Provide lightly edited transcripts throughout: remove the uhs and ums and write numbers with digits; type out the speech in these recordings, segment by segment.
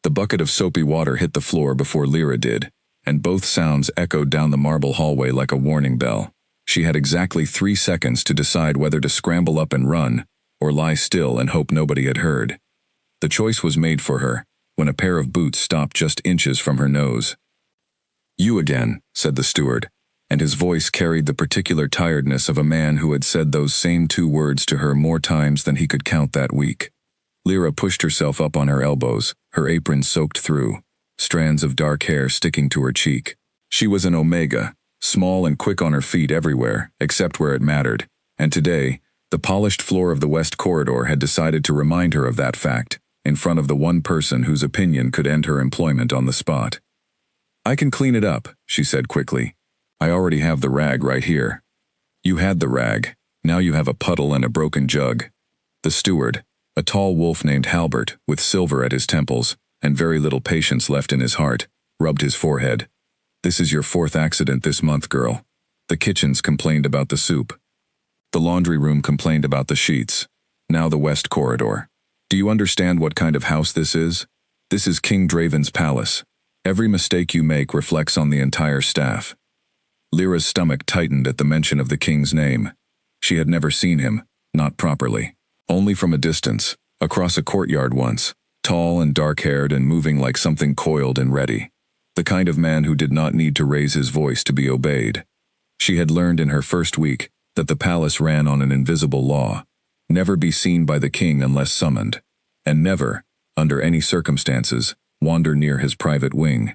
The bucket of soapy water hit the floor before Lyra did, and both sounds echoed down the marble hallway like a warning bell. She had exactly 3 seconds to decide whether to scramble up and run, or lie still and hope nobody had heard. The choice was made for her, when a pair of boots stopped just inches from her nose. "You again," said the steward, and his voice carried the particular tiredness of a man who had said those same 2 words to her more times than he could count that week. Lyra pushed herself up on her elbows, her apron soaked through, strands of dark hair sticking to her cheek. She was an omega, small and quick on her feet everywhere, except where it mattered, and today, the polished floor of the West Corridor had decided to remind her of that fact, in front of the one person whose opinion could end her employment on the spot. "I can clean it up," she said quickly. "I already have the rag right here." "You had the rag. Now you have a puddle and a broken jug." The steward, a tall wolf named Halbert, with silver at his temples, and very little patience left in his heart, rubbed his forehead. "This is your 4th accident this month, girl. The kitchens complained about the soup. The laundry room complained about the sheets. Now the West Corridor. Do you understand what kind of house this is? This is King Draven's palace. Every mistake you make reflects on the entire staff." Lyra's stomach tightened at the mention of the king's name. She had never seen him, not properly. Only from a distance, across a courtyard once, tall and dark-haired and moving like something coiled and ready. The kind of man who did not need to raise his voice to be obeyed. She had learned in her first week that the palace ran on an invisible law: never be seen by the king unless summoned, and never, under any circumstances, wander near his private wing.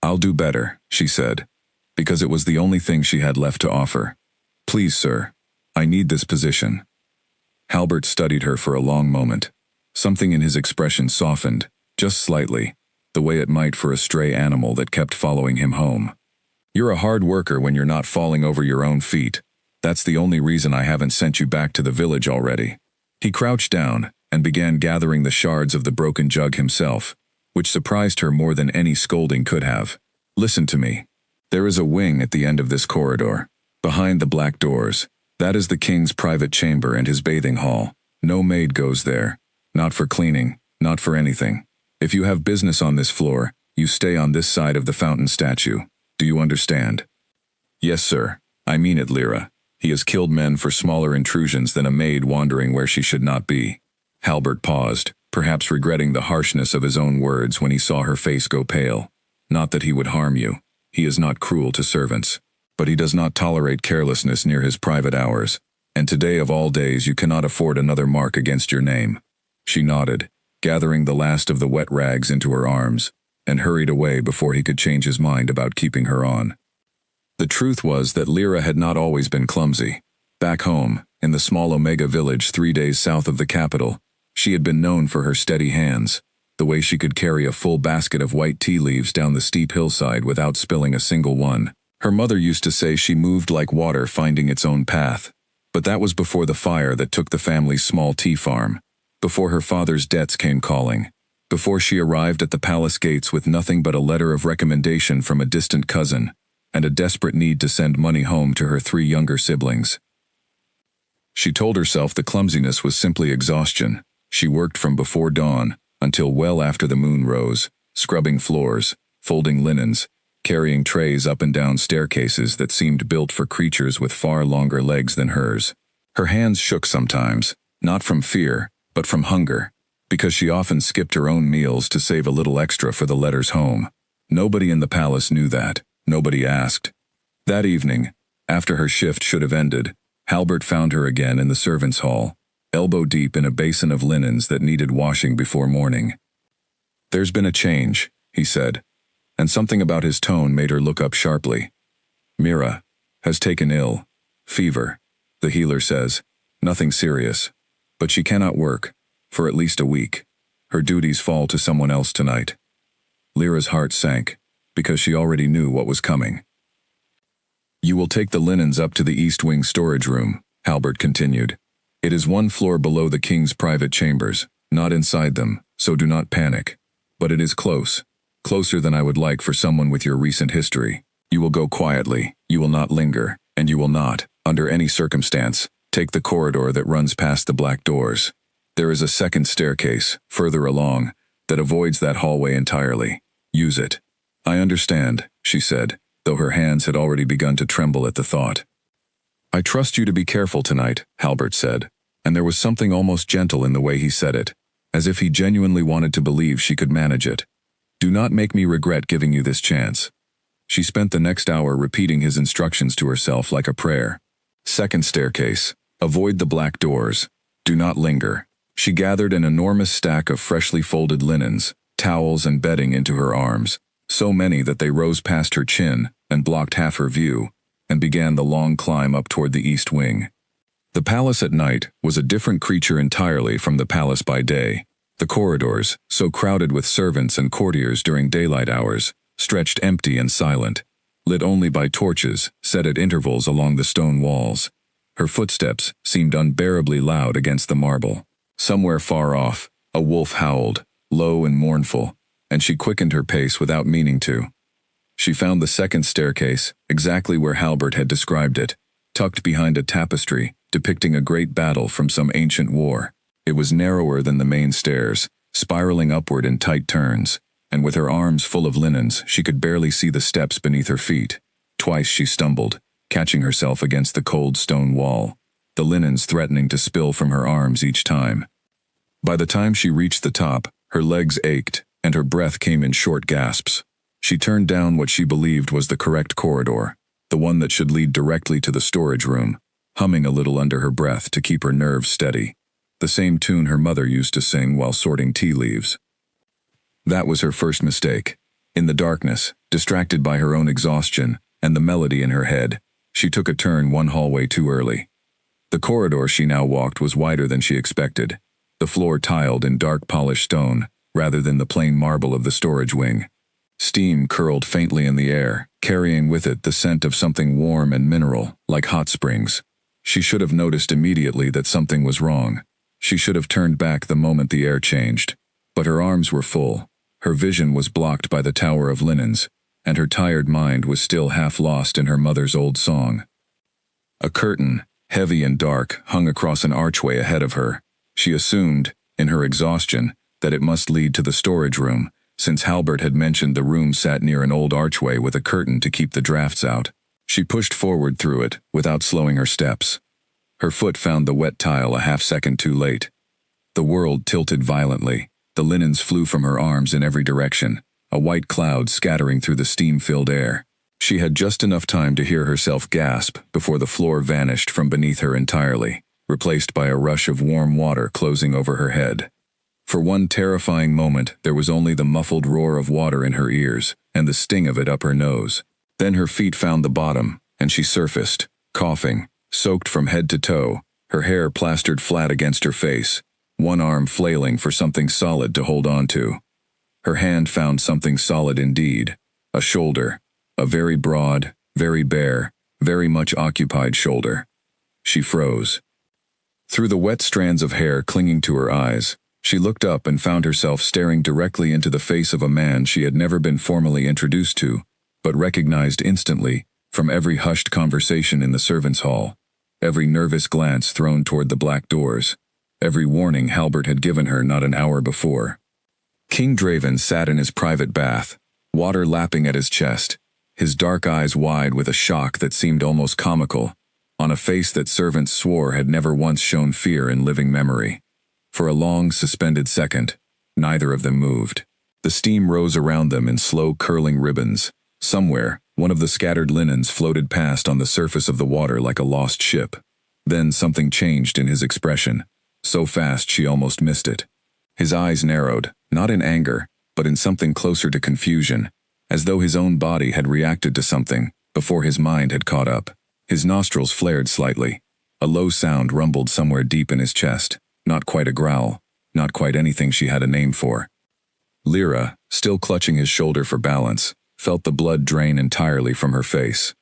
"I'll do better," she said, because it was the only thing she had left to offer. "Please, sir, I need this position." Halbert studied her for a long moment. Something in his expression softened, just slightly, the way it might for a stray animal that kept following him home. "You're a hard worker when you're not falling over your own feet. That's the only reason I haven't sent you back to the village already." He crouched down and began gathering the shards of the broken jug himself, which surprised her more than any scolding could have. "Listen to me. There is a wing at the end of this corridor, behind the black doors. That is the king's private chamber and his bathing hall. No maid goes there. Not for cleaning, not for anything. If you have business on this floor, you stay on this side of the fountain statue. Do you understand?" "Yes, sir. I mean it, Lyra. He has killed men for smaller intrusions than a maid wandering where she should not be." Halbert paused, perhaps regretting the harshness of his own words when he saw her face go pale. "Not that he would harm you. He is not cruel to servants. But he does not tolerate carelessness near his private hours, and today of all days you cannot afford another mark against your name." She nodded, gathering the last of the wet rags into her arms, and hurried away before he could change his mind about keeping her on. The truth was that Lyra had not always been clumsy. Back home, in the small Omega village 3 days south of the capital, she had been known for her steady hands, the way she could carry a full basket of white tea leaves down the steep hillside without spilling a single one. Her mother used to say she moved like water finding its own path, but that was before the fire that took the family's small tea farm, before her father's debts came calling, before she arrived at the palace gates with nothing but a letter of recommendation from a distant cousin, and a desperate need to send money home to her 3 younger siblings. She told herself the clumsiness was simply exhaustion. She worked from before dawn until well after the moon rose, scrubbing floors, folding linens, carrying trays up and down staircases that seemed built for creatures with far longer legs than hers. Her hands shook sometimes, not from fear, but from hunger, because she often skipped her own meals to save a little extra for the letters home. Nobody in the palace knew that. Nobody asked. That evening, after her shift should have ended, Halbert found her again in the servants' hall, elbow deep in a basin of linens that needed washing before morning. "There's been a change," he said, and something about his tone made her look up sharply. "Mira has taken ill. Fever, the healer says. Nothing serious. But she cannot work, for at least a week. Her duties fall to someone else tonight." Lyra's heart sank, because she already knew what was coming. "You will take the linens up to the East Wing storage room," Halbert continued. "It is 1 floor below the king's private chambers, not inside them, so do not panic. But it is close. Closer than I would like for someone with your recent history. You will go quietly, you will not linger, and you will not, under any circumstance, take the corridor that runs past the black doors. There is a second staircase, further along, that avoids that hallway entirely. Use it. I understand, she said, though her hands had already begun to tremble at the thought. I trust you to be careful tonight, Halbert said, and there was something almost gentle in the way he said it, as if he genuinely wanted to believe she could manage it. Do not make me regret giving you this chance. She spent the next hour repeating his instructions to herself like a prayer. Second staircase. Avoid the black doors. Do not linger. She gathered an enormous stack of freshly folded linens, towels and bedding into her arms, so many that they rose past her chin and blocked half her view, and began the long climb up toward the east wing. The palace at night was a different creature entirely from the palace by day. The corridors, so crowded with servants and courtiers during daylight hours, stretched empty and silent, lit only by torches set at intervals along the stone walls. Her footsteps seemed unbearably loud against the marble. Somewhere far off, a wolf howled, low and mournful, and she quickened her pace without meaning to. She found the second staircase, exactly where Halbert had described it, tucked behind a tapestry depicting a great battle from some ancient war. It was narrower than the main stairs, spiraling upward in tight turns, and with her arms full of linens, she could barely see the steps beneath her feet. Twice she stumbled, catching herself against the cold stone wall, the linens threatening to spill from her arms each time. By the time she reached the top, her legs ached, and her breath came in short gasps. She turned down what she believed was the correct corridor, the one that should lead directly to the storage room, humming a little under her breath to keep her nerves steady, the same tune her mother used to sing while sorting tea leaves. That was her first mistake. In the darkness, distracted by her own exhaustion and the melody in her head, she took a turn one hallway too early. The corridor she now walked was wider than she expected, the floor tiled in dark polished stone, rather than the plain marble of the storage wing. Steam curled faintly in the air, carrying with it the scent of something warm and mineral, like hot springs. She should have noticed immediately that something was wrong. She should have turned back the moment the air changed. But her arms were full, her vision was blocked by the tower of linens, and her tired mind was still half lost in her mother's old song. A curtain, heavy and dark, hung across an archway ahead of her. She assumed, in her exhaustion, that it must lead to the storage room, since Halbert had mentioned the room sat near an old archway with a curtain to keep the drafts out. She pushed forward through it, without slowing her steps. Her foot found the wet tile a half-second too late. The world tilted violently. The linens flew from her arms in every direction, a white cloud scattering through the steam-filled air. She had just enough time to hear herself gasp before the floor vanished from beneath her entirely, replaced by a rush of warm water closing over her head. For one terrifying moment, there was only the muffled roar of water in her ears and the sting of it up her nose. Then her feet found the bottom, and she surfaced, coughing, soaked from head to toe, her hair plastered flat against her face, one arm flailing for something solid to hold on to. Her hand found something solid indeed, a shoulder, a very broad, very bare, very much occupied shoulder. She froze. Through the wet strands of hair clinging to her eyes, she looked up and found herself staring directly into the face of a man she had never been formally introduced to, but recognized instantly from every hushed conversation in the servants' hall, every nervous glance thrown toward the black doors, every warning Halbert had given her not an hour before. King Draven sat in his private bath, water lapping at his chest, his dark eyes wide with a shock that seemed almost comical, on a face that servants swore had never once shown fear in living memory. For a long, suspended second, neither of them moved. The steam rose around them in slow, curling ribbons. Somewhere, one of the scattered linens floated past on the surface of the water like a lost ship. Then something changed in his expression, so fast she almost missed it. His eyes narrowed, not in anger, but in something closer to confusion, as though his own body had reacted to something before his mind had caught up. His nostrils flared slightly. A low sound rumbled somewhere deep in his chest. Not quite a growl, not quite anything she had a name for. Lyra, still clutching his shoulder for balance, felt the blood drain entirely from her face.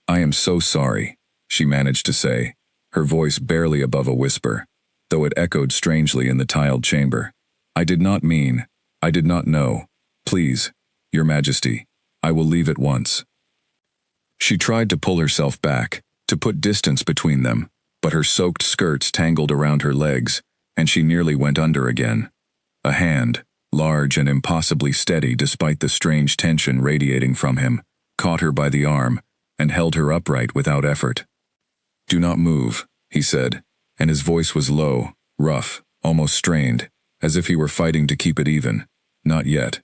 "I am so sorry," she managed to say, her voice barely above a whisper, though it echoed strangely in the tiled chamber. "I did not know. Please, Your Majesty, I will leave at once." She tried to pull herself back, to put distance between them, but her soaked skirts tangled around her legs, and she nearly went under again. A hand, large and impossibly steady despite the strange tension radiating from him, caught her by the arm, and held her upright without effort. "Do not move," he said, and his voice was low, rough, almost strained, as if he were fighting to keep it even. "Not yet."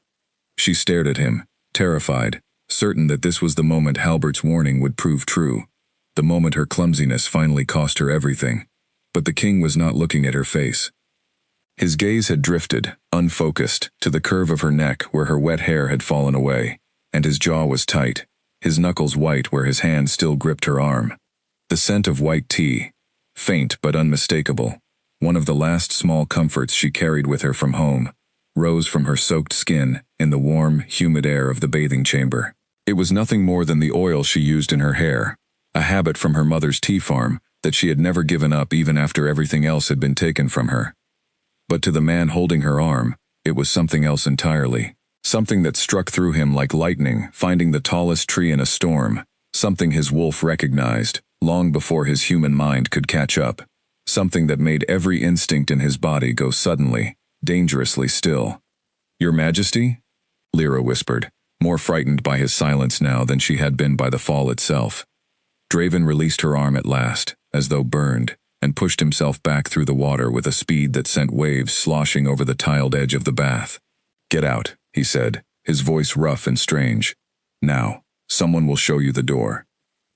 She stared at him, terrified, certain that this was the moment Halbert's warning would prove true, the moment her clumsiness finally cost her everything. But the king was not looking at her face. His gaze had drifted, unfocused, to the curve of her neck where her wet hair had fallen away, and his jaw was tight, his knuckles white where his hand still gripped her arm. The scent of white tea, faint but unmistakable, one of the last small comforts she carried with her from home, rose from her soaked skin in the warm, humid air of the bathing chamber. It was nothing more than the oil she used in her hair, a habit from her mother's tea farm that she had never given up even after everything else had been taken from her. But to the man holding her arm, it was something else entirely. Something that struck through him like lightning, finding the tallest tree in a storm. Something his wolf recognized, long before his human mind could catch up. Something that made every instinct in his body go suddenly, dangerously still. "Your Majesty?" Lyra whispered, more frightened by his silence now than she had been by the fall itself. Draven released her arm at last, as though burned, and pushed himself back through the water with a speed that sent waves sloshing over the tiled edge of the bath. "Get out," he said, his voice rough and strange. "Now, someone will show you the door."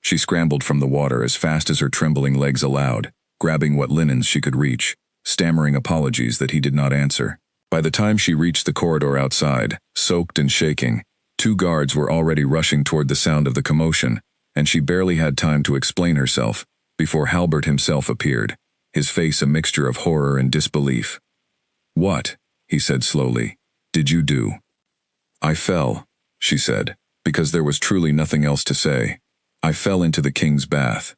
She scrambled from the water as fast as her trembling legs allowed, grabbing what linens she could reach, stammering apologies that he did not answer. By the time she reached the corridor outside, soaked and shaking, 2 guards were already rushing toward the sound of the commotion, and she barely had time to explain herself before Halbert himself appeared, his face a mixture of horror and disbelief. "What?" he said slowly. "Did you do?" "I fell," she said, because there was truly nothing else to say. "I fell into the king's bath."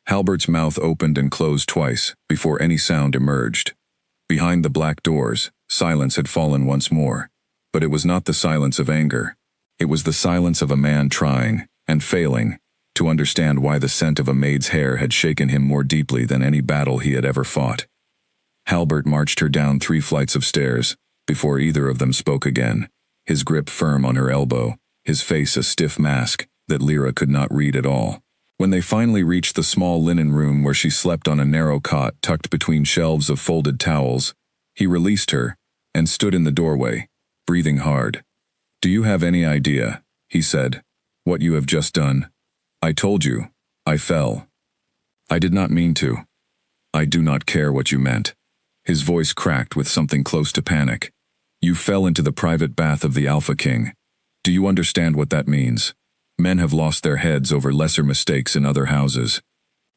Halbert's mouth opened and closed twice before any sound emerged. Behind the black doors, silence had fallen once more, but it was not the silence of anger. It was the silence of a man trying, and failing, to understand why the scent of a maid's hair had shaken him more deeply than any battle he had ever fought. Halbert marched her down 3 flights of stairs, before either of them spoke again, his grip firm on her elbow, his face a stiff mask that Lyra could not read at all. When they finally reached the small linen room where she slept on a narrow cot tucked between shelves of folded towels, he released her, and stood in the doorway, breathing hard. "Do you have any idea," he said, "what you have just done? I told you, I fell. I did not mean to. I do not care what you meant." His voice cracked with something close to panic. "You fell into the private bath of the Alpha King. Do you understand what that means? Men have lost their heads over lesser mistakes in other houses.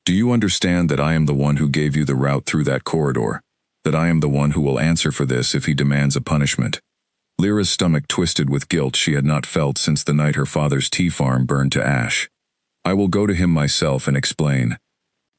Do you understand that I am the one who gave you the route through that corridor? That I am the one who will answer for this if he demands a punishment?" Lyra's stomach twisted with guilt she had not felt since the night her father's tea farm burned to ash. "I will go to him myself and explain.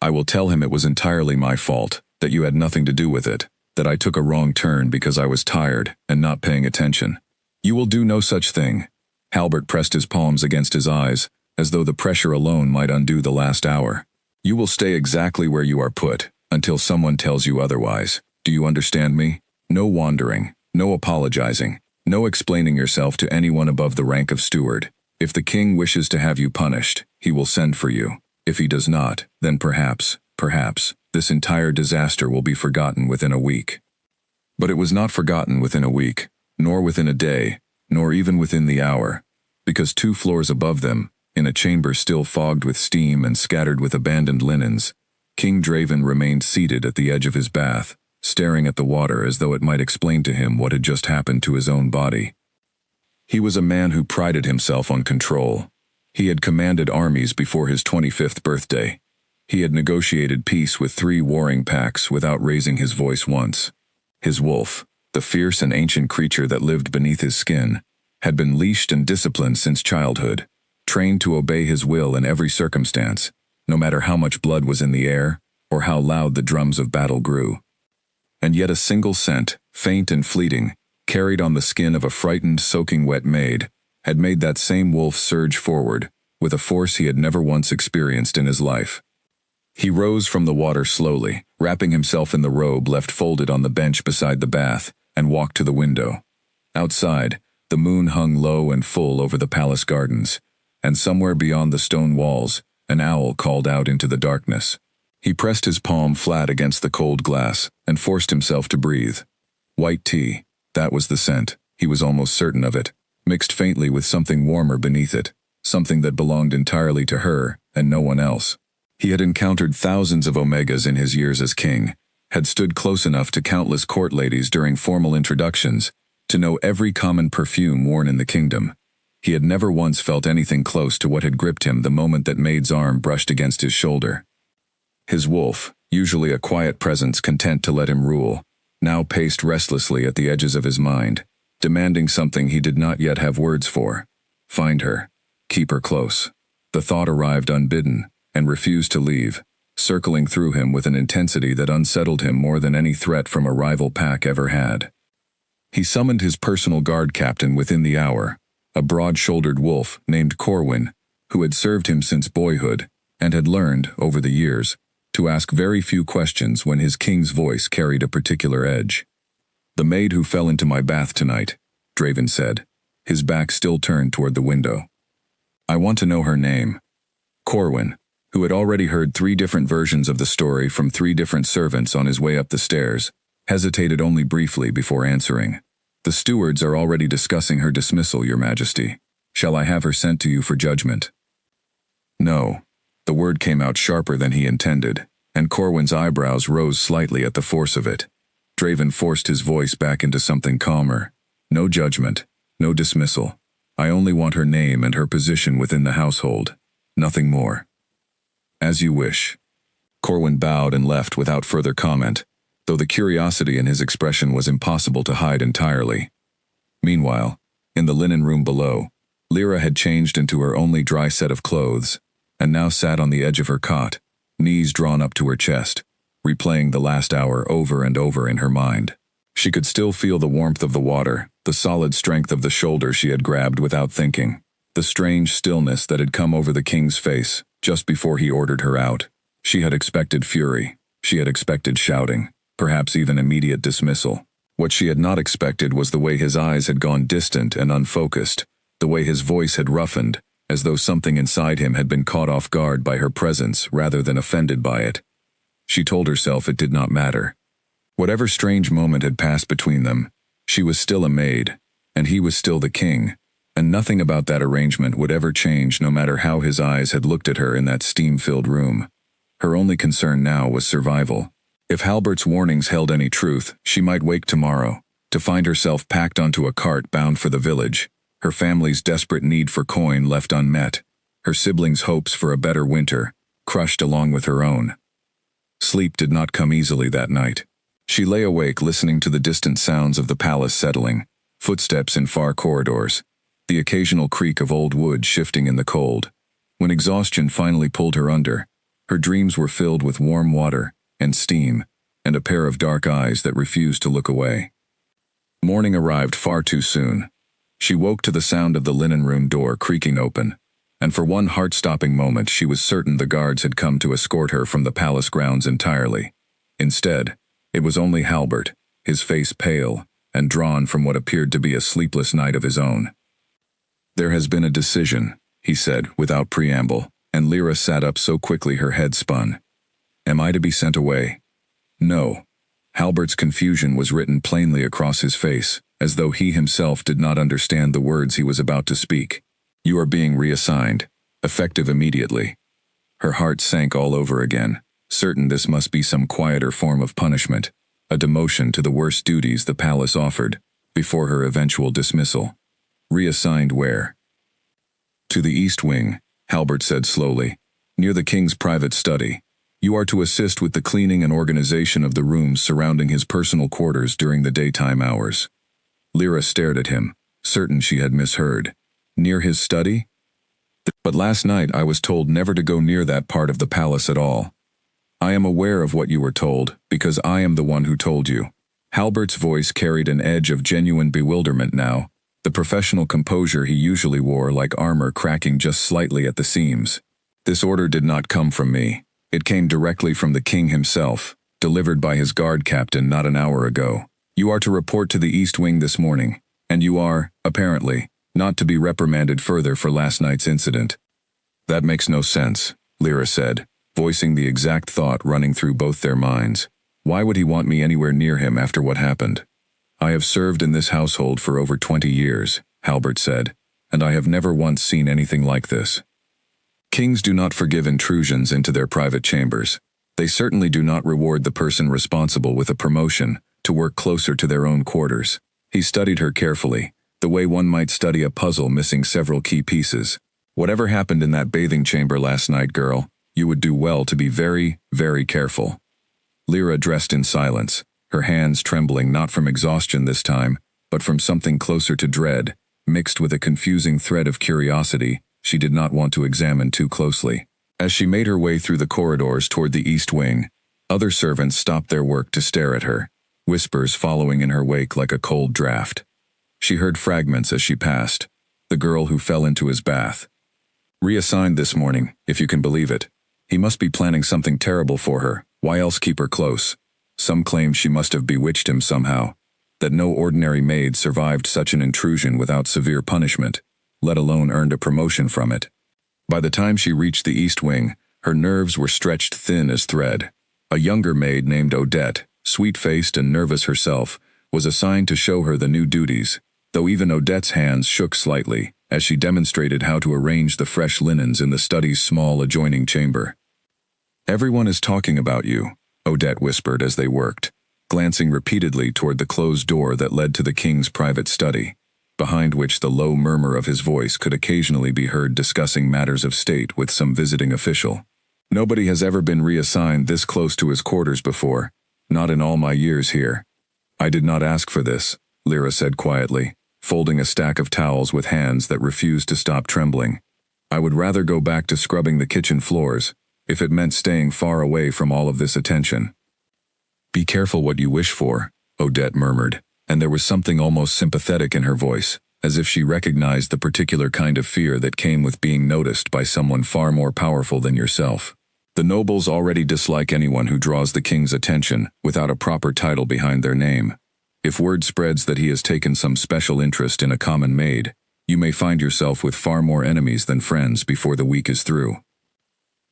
I will tell him it was entirely my fault, that you had nothing to do with it, that I took a wrong turn because I was tired and not paying attention." "You will do no such thing." Halbert pressed his palms against his eyes, as though the pressure alone might undo the last hour. "You will stay exactly where you are put, until someone tells you otherwise. Do you understand me? No wandering, no apologizing, no explaining yourself to anyone above the rank of steward. If the king wishes to have you punished, he will send for you. If he does not, then perhaps, this entire disaster will be forgotten within a week." But it was not forgotten within a week, nor within a day, nor even within the hour, because 2 floors above them, in a chamber still fogged with steam and scattered with abandoned linens, King Draven remained seated at the edge of his bath, staring at the water as though it might explain to him what had just happened to his own body. He was a man who prided himself on control. He had commanded armies before his 25th birthday. He had negotiated peace with 3 warring packs without raising his voice once. His wolf, the fierce and ancient creature that lived beneath his skin, had been leashed and disciplined since childhood, trained to obey his will in every circumstance, no matter how much blood was in the air or how loud the drums of battle grew. And yet a single scent, faint and fleeting, carried on the skin of a frightened, soaking wet maid, had made that same wolf surge forward, with a force he had never once experienced in his life. He rose from the water slowly, wrapping himself in the robe left folded on the bench beside the bath, and walked to the window. Outside, the moon hung low and full over the palace gardens, and somewhere beyond the stone walls, an owl called out into the darkness. He pressed his palm flat against the cold glass and forced himself to breathe. White tea, that was the scent, he was almost certain of it, mixed faintly with something warmer beneath it, something that belonged entirely to her and no one else. He had encountered thousands of Omegas in his years as king, had stood close enough to countless court ladies during formal introductions to know every common perfume worn in the kingdom. He had never once felt anything close to what had gripped him the moment that Maid's arm brushed against his shoulder. His wolf, usually a quiet presence content to let him rule, now paced restlessly at the edges of his mind, demanding something he did not yet have words for. Find her. Keep her close. The thought arrived unbidden, and refused to leave, circling through him with an intensity that unsettled him more than any threat from a rival pack ever had. He summoned his personal guard captain within the hour, a broad-shouldered wolf named Corwin, who had served him since boyhood, and had learned, over the years, to ask very few questions when his king's voice carried a particular edge. "The maid who fell into my bath tonight," Draven said, his back still turned toward the window. "I want to know her name." Corwin, who had already heard 3 different versions of the story from 3 different servants on his way up the stairs, hesitated only briefly before answering. "The stewards are already discussing her dismissal, Your Majesty. Shall I have her sent to you for judgment?" "No." The word came out sharper than he intended, and Corwin's eyebrows rose slightly at the force of it. Draven forced his voice back into something calmer. "No judgment, no dismissal. I only want her name and her position within the household. Nothing more." "As you wish." Corwin bowed and left without further comment, though the curiosity in his expression was impossible to hide entirely. Meanwhile, in the linen room below, Lyra had changed into her only dry set of clothes, and now sat on the edge of her cot, knees drawn up to her chest, replaying the last hour over and over in her mind. She could still feel the warmth of the water, the solid strength of the shoulder she had grabbed without thinking, the strange stillness that had come over the king's face just before he ordered her out. She had expected fury. She had expected shouting, perhaps even immediate dismissal. What she had not expected was the way his eyes had gone distant and unfocused, the way his voice had roughened, as though something inside him had been caught off guard by her presence rather than offended by it. She told herself it did not matter. Whatever strange moment had passed between them, she was still a maid, and he was still the king, and nothing about that arrangement would ever change no matter how his eyes had looked at her in that steam-filled room. Her only concern now was survival. If Halbert's warnings held any truth, she might wake tomorrow, to find herself packed onto a cart bound for the village, her family's desperate need for coin left unmet, her siblings' hopes for a better winter, crushed along with her own. Sleep did not come easily that night. She lay awake listening to the distant sounds of the palace settling, footsteps in far corridors, the occasional creak of old wood shifting in the cold. When exhaustion finally pulled her under, her dreams were filled with warm water and steam, and a pair of dark eyes that refused to look away. Morning arrived far too soon. She woke to the sound of the linen room door creaking open, and for one heart-stopping moment she was certain the guards had come to escort her from the palace grounds entirely. Instead, it was only Halbert, his face pale, and drawn from what appeared to be a sleepless night of his own. "There has been a decision," he said, without preamble, and Lyra sat up so quickly her head spun. "Am I to be sent away?" "No." Halbert's confusion was written plainly across his face, as though he himself did not understand the words he was about to speak. "You are being reassigned, effective immediately." Her heart sank all over again, certain this must be some quieter form of punishment, a demotion to the worst duties the palace offered, before her eventual dismissal. "Reassigned where?" "To the East Wing," Halbert said slowly, "near the king's private study. You are to assist with the cleaning and organization of the rooms surrounding his personal quarters during the daytime hours." Lyra stared at him, certain she had misheard. "Near his study?" "But last night I was told never to go near that part of the palace at all." "I am aware of what you were told, because I am the one who told you." Halbert's voice carried an edge of genuine bewilderment now, the professional composure he usually wore like armor cracking just slightly at the seams. "This order did not come from me. It came directly from the king himself, delivered by his guard captain not an hour ago. You are to report to the East Wing this morning. And you are, apparently, not to be reprimanded further for last night's incident. That makes no sense, Lyra said, voicing the exact thought running through both their minds. Why would he want me anywhere near him after what happened? I have served in this household for over 20 years, Halbert said, and I have never once seen anything like this. Kings do not forgive intrusions into their private chambers. They certainly do not reward the person responsible with a promotion to work closer to their own quarters. He studied her carefully, the way one might study a puzzle missing several key pieces. Whatever happened in that bathing chamber last night, girl, you would do well to be very, very careful. Lyra dressed in silence, her hands trembling not from exhaustion this time, but from something closer to dread, mixed with a confusing thread of curiosity she did not want to examine too closely. As she made her way through the corridors toward the east wing, other servants stopped their work to stare at her, whispers following in her wake like a cold draft. She heard fragments as she passed. The girl who fell into his bath. Reassigned this morning, if you can believe it. He must be planning something terrible for her. Why else keep her close? Some claim she must have bewitched him somehow, that no ordinary maid survived such an intrusion without severe punishment, let alone earned a promotion from it. By the time she reached the east wing, her nerves were stretched thin as thread. A younger maid named Odette, sweet-faced and nervous herself, was assigned to show her the new duties, though even Odette's hands shook slightly as she demonstrated how to arrange the fresh linens in the study's small adjoining chamber. Everyone is talking about you, Odette whispered as they worked, glancing repeatedly toward the closed door that led to the king's private study, behind which the low murmur of his voice could occasionally be heard discussing matters of state with some visiting official. Nobody has ever been reassigned this close to his quarters before, not in all my years here. I did not ask for this, Lyra said quietly, folding a stack of towels with hands that refused to stop trembling. I would rather go back to scrubbing the kitchen floors, if it meant staying far away from all of this attention. Be careful what you wish for, Odette murmured, and there was something almost sympathetic in her voice, as if she recognized the particular kind of fear that came with being noticed by someone far more powerful than yourself. The nobles already dislike anyone who draws the king's attention without a proper title behind their name. If word spreads that he has taken some special interest in a common maid, you may find yourself with far more enemies than friends before the week is through.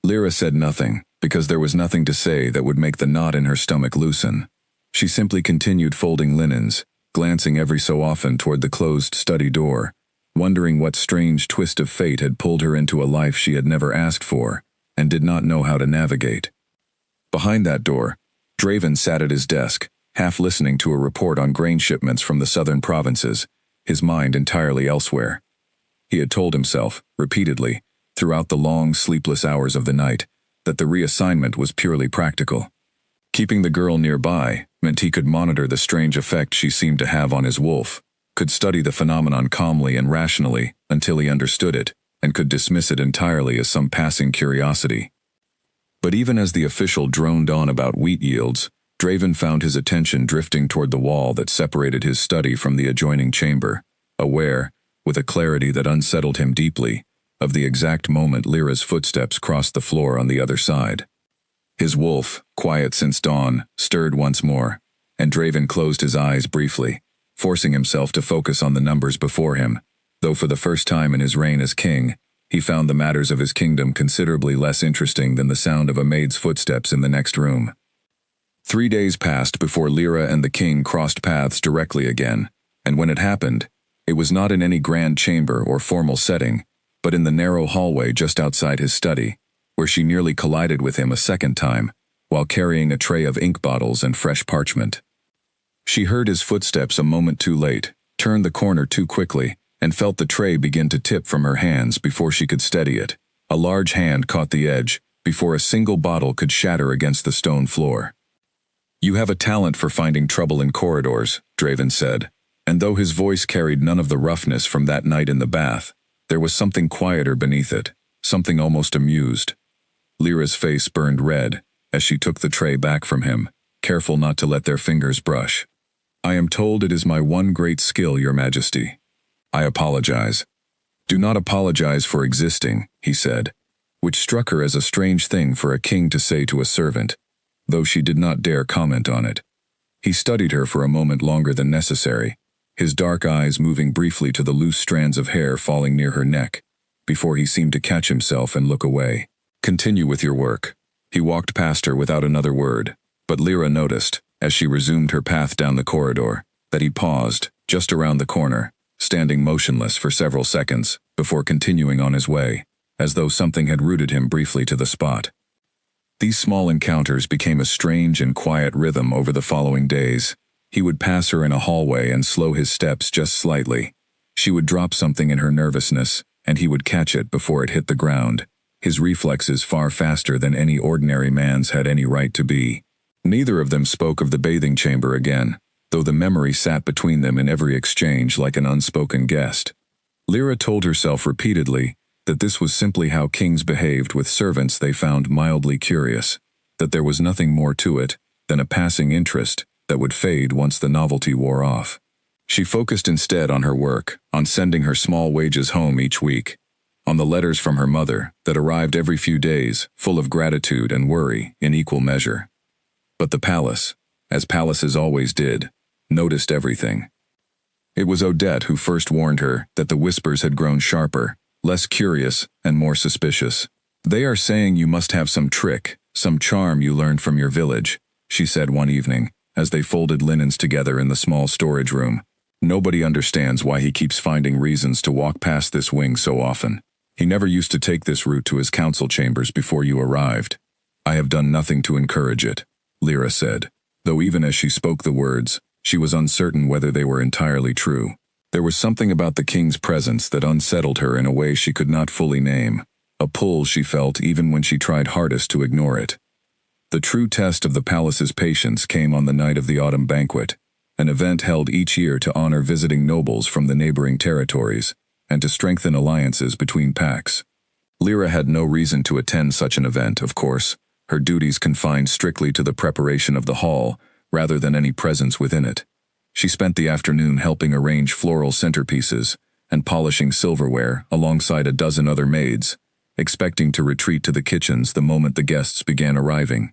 Lyra said nothing, because there was nothing to say that would make the knot in her stomach loosen. She simply continued folding linens, glancing every so often toward the closed study door, wondering what strange twist of fate had pulled her into a life she had never asked for, and did not know how to navigate. Behind that door, Draven sat at his desk, half listening to a report on grain shipments from the southern provinces, his mind entirely elsewhere. He had told himself, repeatedly, throughout the long, sleepless hours of the night, that the reassignment was purely practical. Keeping the girl nearby meant he could monitor the strange effect she seemed to have on his wolf, could study the phenomenon calmly and rationally until he understood it, and could dismiss it entirely as some passing curiosity. But even as the official droned on about wheat yields, Draven found his attention drifting toward the wall that separated his study from the adjoining chamber, aware, with a clarity that unsettled him deeply, of the exact moment Lyra's footsteps crossed the floor on the other side. His wolf, quiet since dawn, stirred once more, and Draven closed his eyes briefly, forcing himself to focus on the numbers before him, though for the first time in his reign as king, he found the matters of his kingdom considerably less interesting than the sound of a maid's footsteps in the next room. 3 days passed before Lyra and the king crossed paths directly again, and when it happened, it was not in any grand chamber or formal setting, but in the narrow hallway just outside his study, where she nearly collided with him a second time, while carrying a tray of ink bottles and fresh parchment. She heard his footsteps a moment too late, turned the corner too quickly, and felt the tray begin to tip from her hands before she could steady it. A large hand caught the edge, before a single bottle could shatter against the stone floor. You have a talent for finding trouble in corridors, Draven said, and though his voice carried none of the roughness from that night in the bath, there was something quieter beneath it, something almost amused. Lyra's face burned red as she took the tray back from him, careful not to let their fingers brush. I am told it is my one great skill, Your Majesty. I apologize. Do not apologize for existing, he said, which struck her as a strange thing for a king to say to a servant, though she did not dare comment on it. He studied her for a moment longer than necessary, his dark eyes moving briefly to the loose strands of hair falling near her neck, before he seemed to catch himself and look away. "Continue with your work." He walked past her without another word, but Lyra noticed, as she resumed her path down the corridor, that he paused, just around the corner, standing motionless for several seconds, before continuing on his way, as though something had rooted him briefly to the spot. These small encounters became a strange and quiet rhythm over the following days. He would pass her in a hallway and slow his steps just slightly. She would drop something in her nervousness, and he would catch it before it hit the ground, his reflexes far faster than any ordinary man's had any right to be. Neither of them spoke of the bathing chamber again, though the memory sat between them in every exchange like an unspoken guest. Lyra told herself repeatedly that this was simply how kings behaved with servants they found mildly curious, that there was nothing more to it than a passing interest that would fade once the novelty wore off. She focused instead on her work, on sending her small wages home each week, on the letters from her mother that arrived every few days, full of gratitude and worry in equal measure. But the palace, as palaces always did, noticed everything. It was Odette who first warned her that the whispers had grown sharper, less curious, and more suspicious. "They are saying you must have some trick, some charm you learned from your village," she said one evening, as they folded linens together in the small storage room. "Nobody understands why he keeps finding reasons to walk past this wing so often. He never used to take this route to his council chambers before you arrived." "I have done nothing to encourage it," Lyra said, though even as she spoke the words, she was uncertain whether they were entirely true. There was something about the king's presence that unsettled her in a way she could not fully name, a pull she felt even when she tried hardest to ignore it. The true test of the palace's patience came on the night of the autumn banquet, an event held each year to honor visiting nobles from the neighboring territories, and to strengthen alliances between pacts. Lyra had no reason to attend such an event, of course, her duties confined strictly to the preparation of the hall, rather than any presence within it. She spent the afternoon helping arrange floral centerpieces and polishing silverware alongside a dozen other maids, expecting to retreat to the kitchens the moment the guests began arriving.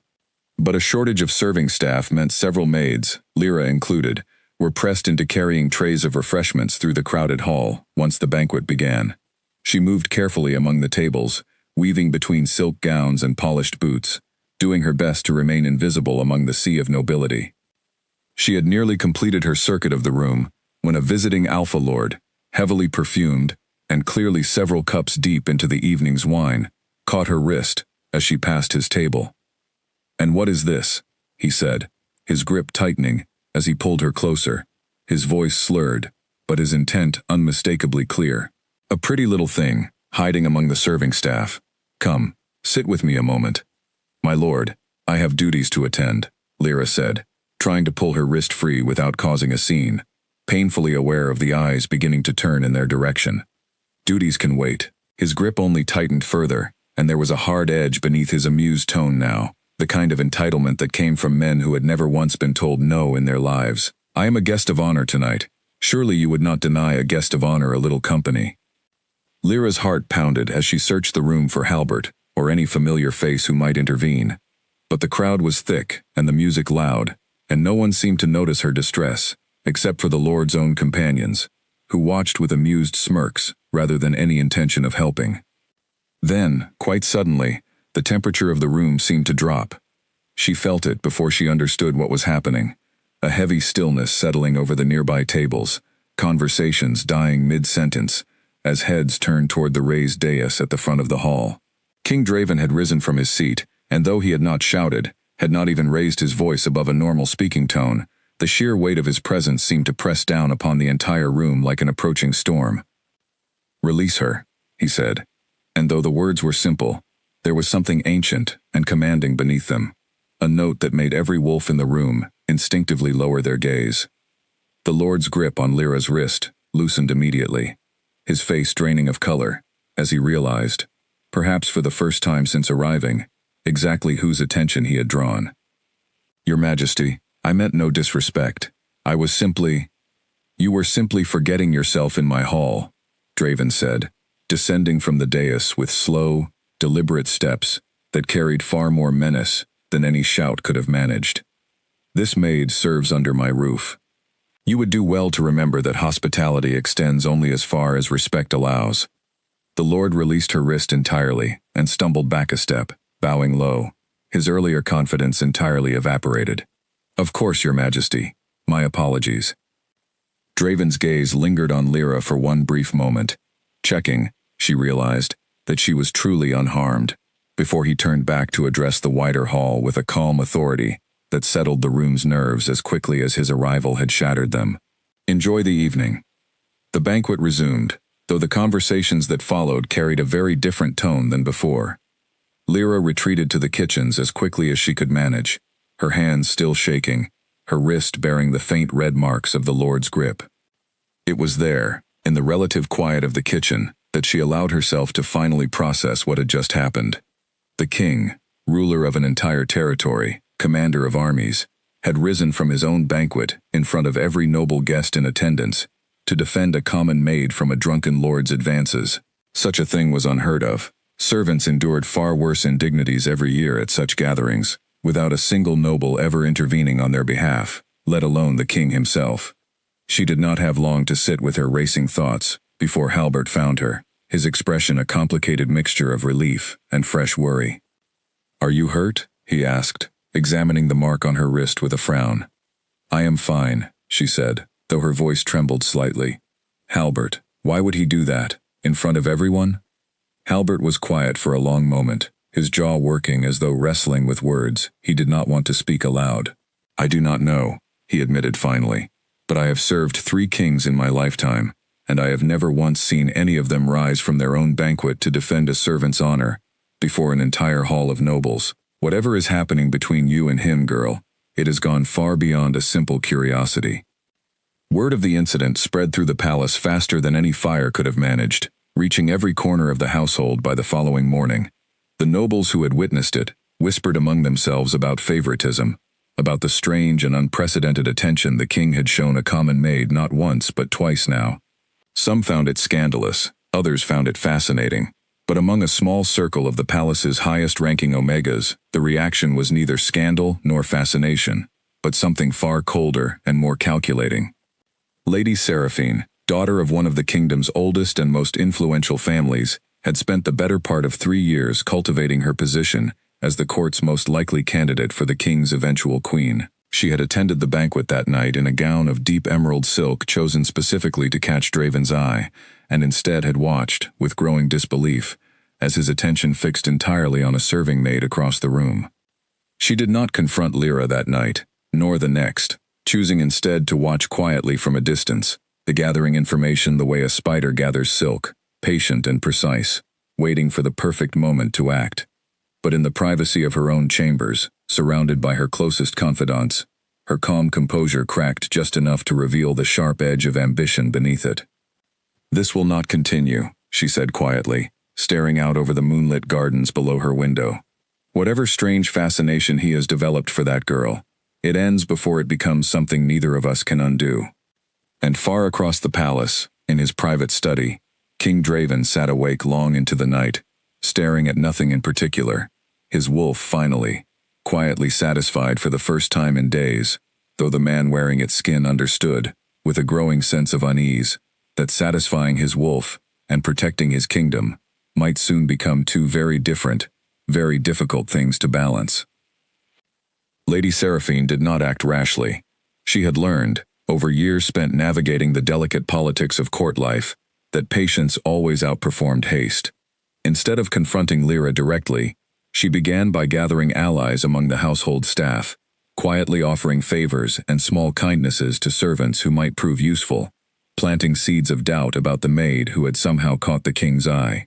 But a shortage of serving staff meant several maids, Lyra included, were pressed into carrying trays of refreshments through the crowded hall once the banquet began. She moved carefully among the tables, weaving between silk gowns and polished boots, doing her best to remain invisible among the sea of nobility. She had nearly completed her circuit of the room when a visiting alpha lord, heavily perfumed and clearly several cups deep into the evening's wine, caught her wrist as she passed his table. "And what is this?" he said, his grip tightening as he pulled her closer, his voice slurred, but his intent unmistakably clear. "A pretty little thing, hiding among the serving staff. Come, sit with me a moment." "My lord, I have duties to attend," Lyra said, trying to pull her wrist free without causing a scene, painfully aware of the eyes beginning to turn in their direction. "Duties can wait." His grip only tightened further, and there was a hard edge beneath his amused tone now, the kind of entitlement that came from men who had never once been told no in their lives. "I am a guest of honor tonight. Surely you would not deny a guest of honor a little company." Lyra's heart pounded as she searched the room for Halbert, or any familiar face who might intervene. But the crowd was thick, and the music loud, and no one seemed to notice her distress, except for the lord's own companions, who watched with amused smirks rather than any intention of helping. Then, quite suddenly, the temperature of the room seemed to drop. She felt it before she understood what was happening, a heavy stillness settling over the nearby tables, conversations dying mid-sentence, as heads turned toward the raised dais at the front of the hall. King Draven had risen from his seat, and though he had not shouted, had not even raised his voice above a normal speaking tone, the sheer weight of his presence seemed to press down upon the entire room like an approaching storm. "Release her," he said, and though the words were simple, there was something ancient and commanding beneath them, a note that made every wolf in the room instinctively lower their gaze. The lord's grip on Lyra's wrist loosened immediately, his face draining of color, as he realized, perhaps for the first time since arriving, exactly whose attention he had drawn. "Your Majesty, I meant no disrespect. I was simply—" "You were simply forgetting yourself in my hall," Draven said, descending from the dais with slow, deliberate steps that carried far more menace than any shout could have managed. "This maid serves under my roof." You would do well to remember that hospitality extends only as far as respect allows. The Lord released her wrist entirely and stumbled back a step, bowing low. His earlier confidence entirely evaporated. Of course, Your Majesty. My apologies. Draven's gaze lingered on Lyra for one brief moment. Checking, she realized, that she was truly unharmed, before he turned back to address the wider hall with a calm authority that settled the room's nerves as quickly as his arrival had shattered them. Enjoy the evening. The banquet resumed, though the conversations that followed carried a very different tone than before. Lyra retreated to the kitchens as quickly as she could manage, her hands still shaking, her wrist bearing the faint red marks of the Lord's grip. It was there, in the relative quiet of the kitchen, that she allowed herself to finally process what had just happened. The king, ruler of an entire territory, commander of armies, had risen from his own banquet in front of every noble guest in attendance to defend a common maid from a drunken lord's advances. Such a thing was unheard of. Servants endured far worse indignities every year at such gatherings, without a single noble ever intervening on their behalf, let alone the king himself. She did not have long to sit with her racing thoughts before Halbert found her, his expression a complicated mixture of relief and fresh worry. "Are you hurt?" he asked, examining the mark on her wrist with a frown. "I am fine," she said, though her voice trembled slightly. "Halbert, why would he do that? In front of everyone?" Halbert was quiet for a long moment, his jaw working as though wrestling with words he did not want to speak aloud. "I do not know," he admitted finally, "but I have served 3 kings in my lifetime, and I have never once seen any of them rise from their own banquet to defend a servant's honor before an entire hall of nobles. Whatever is happening between you and him, girl, it has gone far beyond a simple curiosity." Word of the incident spread through the palace faster than any fire could have managed, reaching every corner of the household by the following morning. The nobles who had witnessed it whispered among themselves about favoritism, about the strange and unprecedented attention the king had shown a common maid not once but twice now. Some found it scandalous, others found it fascinating, but among a small circle of the palace's highest-ranking omegas, the reaction was neither scandal nor fascination, but something far colder and more calculating. Lady Seraphine, daughter of one of the kingdom's oldest and most influential families, had spent the better part of 3 years cultivating her position as the court's most likely candidate for the king's eventual queen. She had attended the banquet that night in a gown of deep emerald silk chosen specifically to catch Draven's eye, and instead had watched, with growing disbelief, as his attention fixed entirely on a serving maid across the room. She did not confront Lyra that night, nor the next, choosing instead to watch quietly from a distance, gathering information the way a spider gathers silk, patient and precise, waiting for the perfect moment to act. But in the privacy of her own chambers, surrounded by her closest confidants, her calm composure cracked just enough to reveal the sharp edge of ambition beneath it. "This will not continue," she said quietly, staring out over the moonlit gardens below her window. "Whatever strange fascination he has developed for that girl, it ends before it becomes something neither of us can undo." And far across the palace, in his private study, King Draven sat awake long into the night, staring at nothing in particular, his wolf finally, quietly satisfied for the first time in days, though the man wearing its skin understood, with a growing sense of unease, that satisfying his wolf and protecting his kingdom might soon become 2 very different, very difficult things to balance. Lady Seraphine did not act rashly. She had learned, over years spent navigating the delicate politics of court life, that patience always outperformed haste. Instead of confronting Lyra directly, she began by gathering allies among the household staff, quietly offering favors and small kindnesses to servants who might prove useful, planting seeds of doubt about the maid who had somehow caught the king's eye.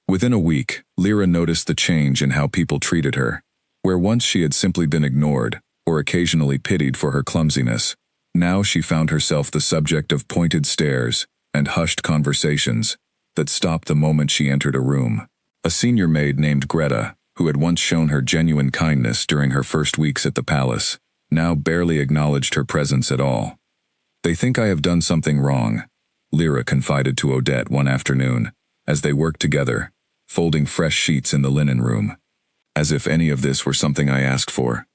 Within a week, Lyra noticed the change in how people treated her. Where once she had simply been ignored, or occasionally pitied for her clumsiness, now she found herself the subject of pointed stares and hushed conversations that stopped the moment she entered a room. A senior maid named Greta, who had once shown her genuine kindness during her first weeks at the palace, now barely acknowledged her presence at all. "They think I have done something wrong," Lyra confided to Odette one afternoon, as they worked together, folding fresh sheets in the linen room. "As if any of this were something I asked for."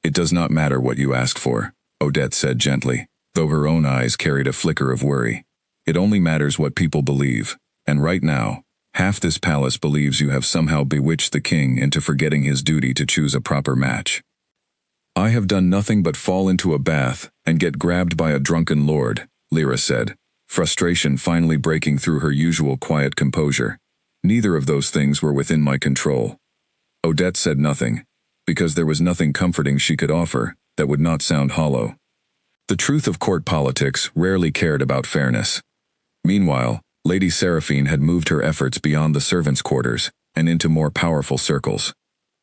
"It does not matter what you asked for," Odette said gently. though her own eyes carried a flicker of worry. It only matters what people believe, and right now, half this palace believes you have somehow bewitched the king into forgetting his duty to choose a proper match. I have done nothing but fall into a bath and get grabbed by a drunken lord, Lyra said, frustration finally breaking through her usual quiet composure. Neither of those things were within my control. Odette said nothing, because there was nothing comforting she could offer that would not sound hollow. The truth of court politics rarely cared about fairness. Meanwhile, Lady Seraphine had moved her efforts beyond the servants' quarters and into more powerful circles.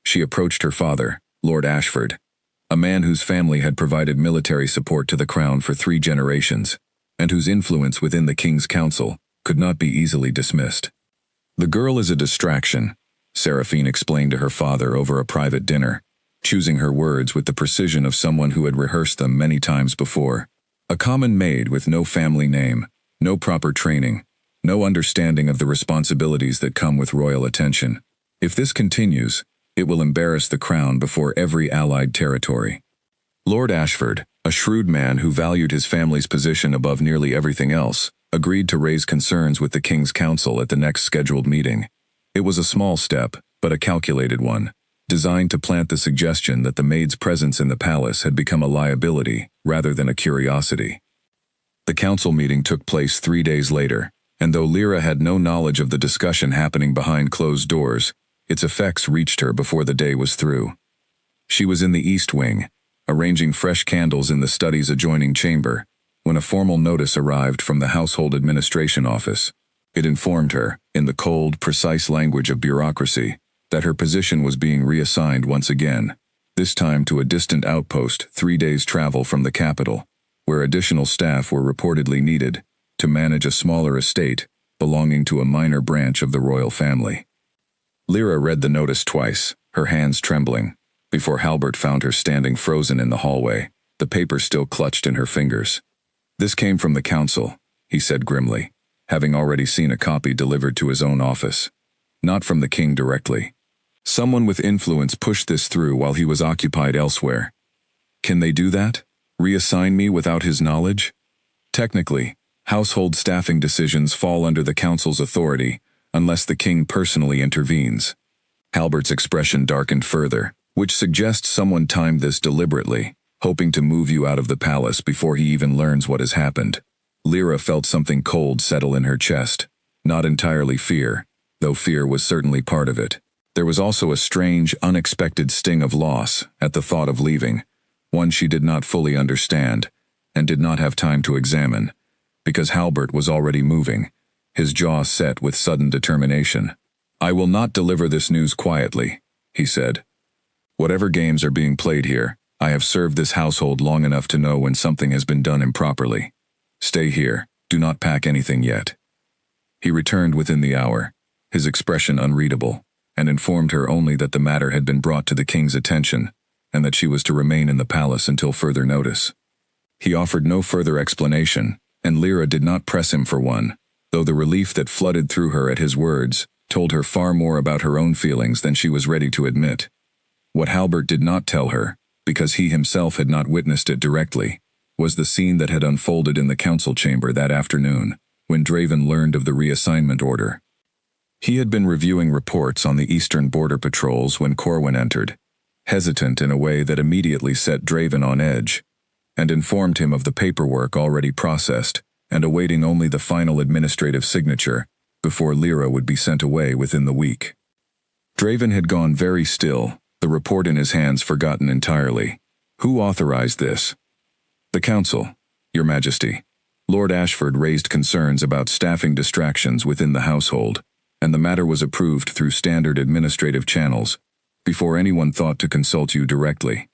She approached her father, Lord Ashford, a man whose family had provided military support to the crown for 3 generations, and whose influence within the king's council could not be easily dismissed. The girl is a distraction, Seraphine explained to her father over a private dinner, choosing her words with the precision of someone who had rehearsed them many times before. A common maid with no family name, no proper training, no understanding of the responsibilities that come with royal attention. If this continues, it will embarrass the crown before every allied territory. Lord Ashford, a shrewd man who valued his family's position above nearly everything else, agreed to raise concerns with the king's council at the next scheduled meeting. It was a small step, but a calculated one, designed to plant the suggestion that the maid's presence in the palace had become a liability rather than a curiosity. The council meeting took place 3 days later, and though Lyra had no knowledge of the discussion happening behind closed doors, its effects reached her before the day was through. She was in the East Wing, arranging fresh candles in the study's adjoining chamber, when a formal notice arrived from the Household Administration Office. It informed her, in the cold, precise language of bureaucracy, that her position was being reassigned once again, this time to a distant outpost 3 days' travel from the capital, where additional staff were reportedly needed to manage a smaller estate belonging to a minor branch of the royal family. Lyra read the notice twice, her hands trembling, before Halbert found her standing frozen in the hallway, the paper still clutched in her fingers. This came from the council, he said grimly, having already seen a copy delivered to his own office. Not from the king directly. Someone with influence pushed this through while he was occupied elsewhere. Can they do that? Reassign me without his knowledge? Technically, household staffing decisions fall under the council's authority unless the king personally intervenes. Halbert's expression darkened further, which suggests someone timed this deliberately, hoping to move you out of the palace before he even learns what has happened. Lyra felt something cold settle in her chest, not entirely fear, though fear was certainly part of it. There was also a strange, unexpected sting of loss at the thought of leaving, one she did not fully understand, and did not have time to examine, because Halbert was already moving, his jaw set with sudden determination. I will not deliver this news quietly, he said. Whatever games are being played here, I have served this household long enough to know when something has been done improperly. Stay here, do not pack anything yet. He returned within the hour, his expression unreadable, and informed her only that the matter had been brought to the king's attention, and that she was to remain in the palace until further notice. He offered no further explanation, and Lyra did not press him for one, though the relief that flooded through her at his words told her far more about her own feelings than she was ready to admit. What Halbert did not tell her, because he himself had not witnessed it directly, was the scene that had unfolded in the council chamber that afternoon, when Draven learned of the reassignment order. He had been reviewing reports on the eastern border patrols when Corwin entered, hesitant in a way that immediately set Draven on edge, and informed him of the paperwork already processed and awaiting only the final administrative signature before Lyra would be sent away within the week. Draven had gone very still, the report in his hands forgotten entirely. Who authorized this? The council, Your Majesty. Lord Ashford raised concerns about staffing distractions within the household, and the matter was approved through standard administrative channels, before anyone thought to consult you directly.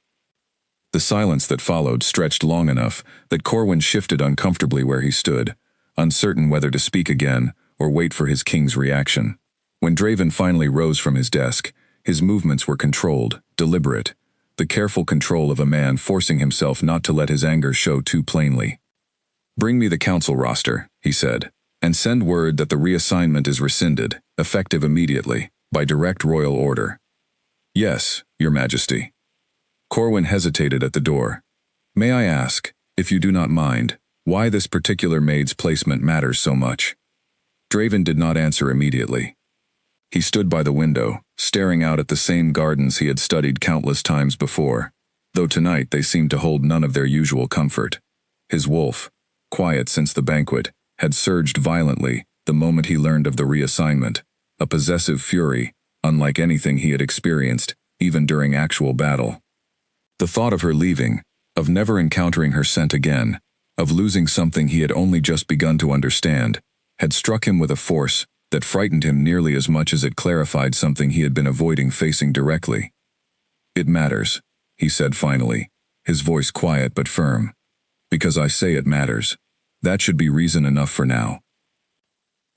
The silence that followed stretched long enough that Corwin shifted uncomfortably where he stood, uncertain whether to speak again or wait for his king's reaction. When Draven finally rose from his desk, his movements were controlled, deliberate, the careful control of a man forcing himself not to let his anger show too plainly. Bring me the council roster, he said, and send word that the reassignment is rescinded, effective immediately, by direct royal order. Yes, Your Majesty. Corwin hesitated at the door. May I ask, If you do not mind, why this particular maid's placement matters so much. Draven did not answer immediately. He stood by the window, staring out at the same gardens he had studied countless times before, though tonight they seemed to hold none of their usual comfort. His wolf, quiet since the banquet, had surged violently the moment he learned of the reassignment, a possessive fury, unlike anything he had experienced, even during actual battle. The thought of her leaving, of never encountering her scent again, of losing something he had only just begun to understand, had struck him with a force that frightened him nearly as much as it clarified something he had been avoiding facing directly. "It matters," he said finally, his voice quiet but firm. "Because I say it matters. That should be reason enough for now."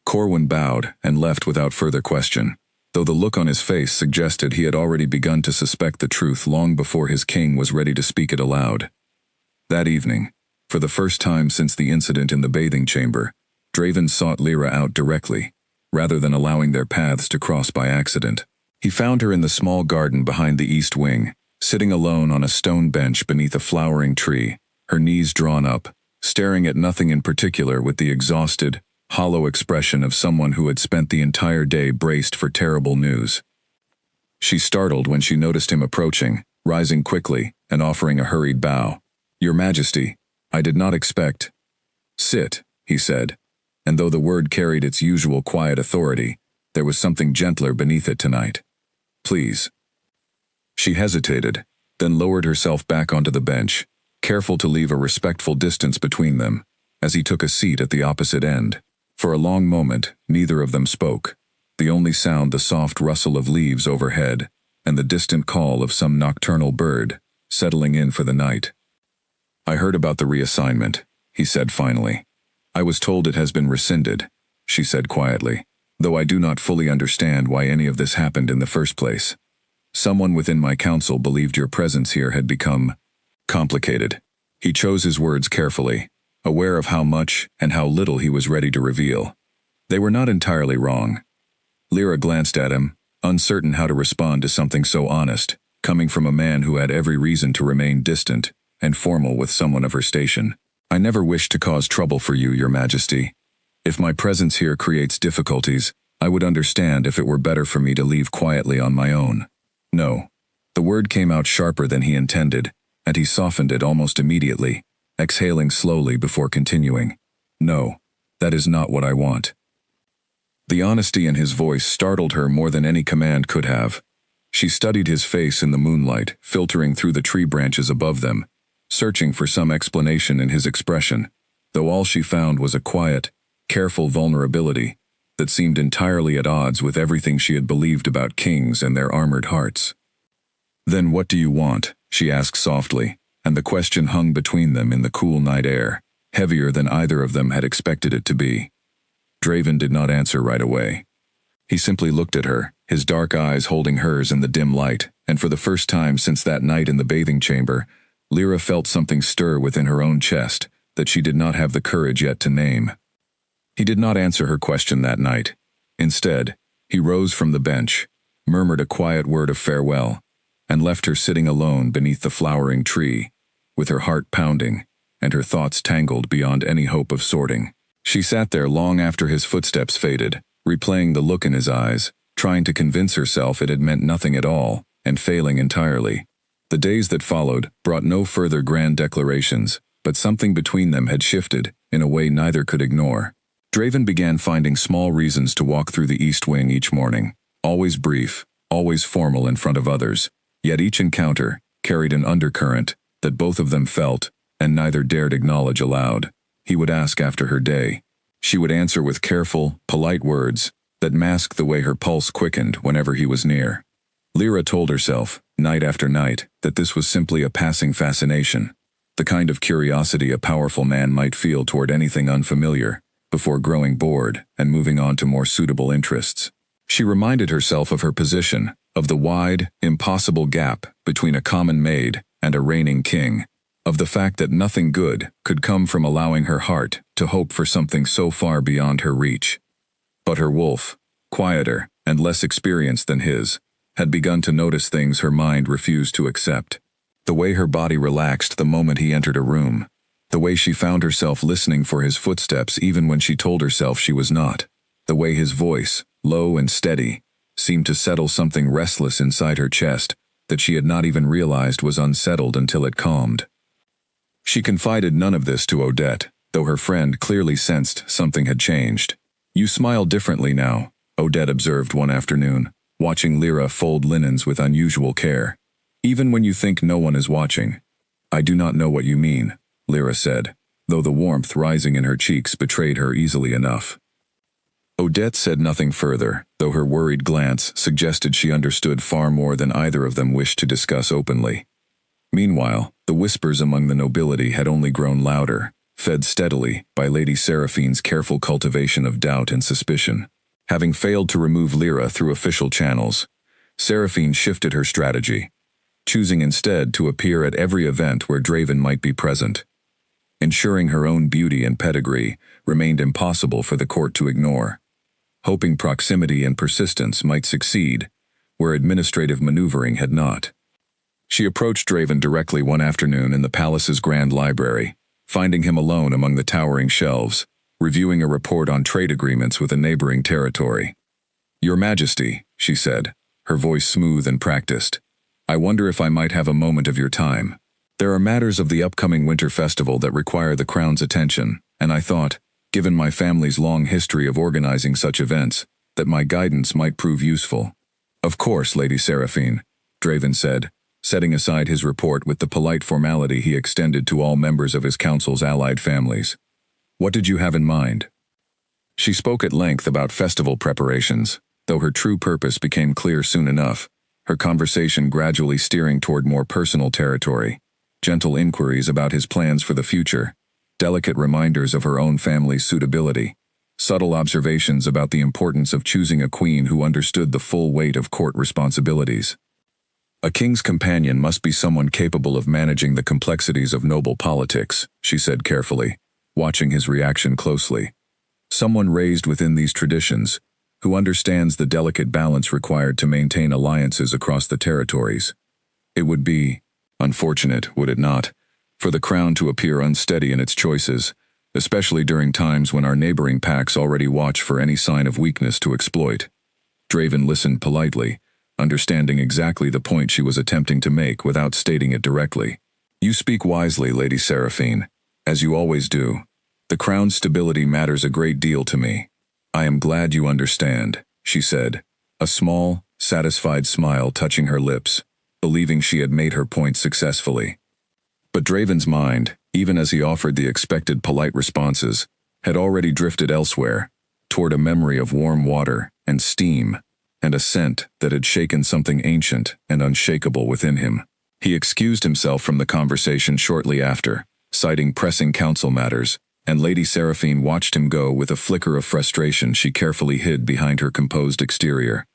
Corwin bowed and left without further question, though the look on his face suggested he had already begun to suspect the truth long before his king was ready to speak it aloud. That evening, for the first time since the incident in the bathing chamber, Draven sought Lyra out directly, rather than allowing their paths to cross by accident. He found her in the small garden behind the east wing, sitting alone on a stone bench beneath a flowering tree, her knees drawn up, staring at nothing in particular with the exhausted, hollow expression of someone who had spent the entire day braced for terrible news. She startled when she noticed him approaching, rising quickly and offering a hurried bow. "Your Majesty, I did not expect—" "Sit," he said, and though the word carried its usual quiet authority, there was something gentler beneath it tonight. "Please." She hesitated, then lowered herself back onto the bench, careful to leave a respectful distance between them, as he took a seat at the opposite end. For a long moment, neither of them spoke, the only sound the soft rustle of leaves overhead, and the distant call of some nocturnal bird, settling in for the night. "I heard about the reassignment," he said finally. "I was told it has been rescinded," she said quietly, "though I do not fully understand why any of this happened in the first place. Someone within my council believed your presence here had become complicated." He chose his words carefully, aware of how much and how little he was ready to reveal. They were not entirely wrong. Lyra glanced at him, uncertain how to respond to something so honest, coming from a man who had every reason to remain distant and formal with someone of her station. "I never wished to cause trouble for you, Your Majesty. If my presence here creates difficulties, I would understand if it were better for me to leave quietly on my own." "No." The word came out sharper than he intended, and he softened it almost immediately, exhaling slowly before continuing. "No, that is not what I want." The honesty in his voice startled her more than any command could have. She studied his face in the moonlight, filtering through the tree branches above them, searching for some explanation in his expression, though all she found was a quiet, careful vulnerability that seemed entirely at odds with everything she had believed about kings and their armored hearts. "Then what do you want?" she asked softly, and the question hung between them in the cool night air, heavier than either of them had expected it to be. Draven did not answer right away. He simply looked at her, his dark eyes holding hers in the dim light, and for the first time since that night in the bathing chamber, Lyra felt something stir within her own chest that she did not have the courage yet to name. He did not answer her question that night. Instead, he rose from the bench, murmured a quiet word of farewell, and left her sitting alone beneath the flowering tree, with her heart pounding and her thoughts tangled beyond any hope of sorting. She sat there long after his footsteps faded, replaying the look in his eyes, trying to convince herself it had meant nothing at all, and failing entirely. The days that followed brought no further grand declarations, but something between them had shifted in a way neither could ignore. Draven began finding small reasons to walk through the east wing each morning, always brief, always formal in front of others, yet each encounter carried an undercurrent that both of them felt and neither dared acknowledge aloud. He would ask after her day. She would answer with careful, polite words that masked the way her pulse quickened whenever he was near. Lyra told herself, night after night, that this was simply a passing fascination, the kind of curiosity a powerful man might feel toward anything unfamiliar, before growing bored and moving on to more suitable interests. She reminded herself of her position, of the wide, impossible gap between a common maid and a reigning king, of the fact that nothing good could come from allowing her heart to hope for something so far beyond her reach. But her wolf, quieter and less experienced than his, had begun to notice things her mind refused to accept. The way her body relaxed the moment he entered a room, The way she found herself listening for his footsteps even when she told herself she was not. The way his voice, low and steady, seemed to settle something restless inside her chest that she had not even realized was unsettled until it calmed. She confided none of this to Odette, though her friend clearly sensed something had changed. "You smile differently now," Odette observed one afternoon, watching Lyra fold linens with unusual care. "Even when you think no one is watching." "I do not know what you mean," Lyra said, though the warmth rising in her cheeks betrayed her easily enough. Odette said nothing further, though her worried glance suggested she understood far more than either of them wished to discuss openly. Meanwhile, the whispers among the nobility had only grown louder, fed steadily by Lady Seraphine's careful cultivation of doubt and suspicion. Having failed to remove Lyra through official channels, Seraphine shifted her strategy, choosing instead to appear at every event where Draven might be present. Ensuring her own beauty and pedigree remained impossible for the court to ignore, hoping proximity and persistence might succeed where administrative maneuvering had not. She approached Draven directly one afternoon in the palace's grand library, finding him alone among the towering shelves, reviewing a report on trade agreements with a neighboring territory. "Your Majesty," she said, her voice smooth and practiced, "I wonder if I might have a moment of your time. There are matters of the upcoming winter festival that require the crown's attention, and I thought, given my family's long history of organizing such events, that my guidance might prove useful." "Of course, Lady Seraphine," Draven said, setting aside his report with the polite formality he extended to all members of his council's allied families. "What did you have in mind?" She spoke at length about festival preparations, though her true purpose became clear soon enough, her conversation gradually steering toward more personal territory, gentle inquiries about his plans for the future, delicate reminders of her own family's suitability, subtle observations about the importance of choosing a queen who understood the full weight of court responsibilities. "A king's companion must be someone capable of managing the complexities of noble politics," she said carefully, watching his reaction closely. "Someone raised within these traditions, who understands the delicate balance required to maintain alliances across the territories. It would be unfortunate, would it not, for the crown to appear unsteady in its choices, especially during times when our neighboring pacts already watch for any sign of weakness to exploit." Draven listened politely, understanding exactly the point she was attempting to make without stating it directly. "You speak wisely, Lady Seraphine, as you always do. The crown's stability matters a great deal to me. I am glad you understand," she said, a small, satisfied smile touching her lips, believing she had made her point successfully. But Draven's mind, even as he offered the expected polite responses, had already drifted elsewhere, toward a memory of warm water and steam, and a scent that had shaken something ancient and unshakable within him. He excused himself from the conversation shortly after, citing pressing council matters, and Lady Seraphine watched him go with a flicker of frustration she carefully hid behind her composed exterior.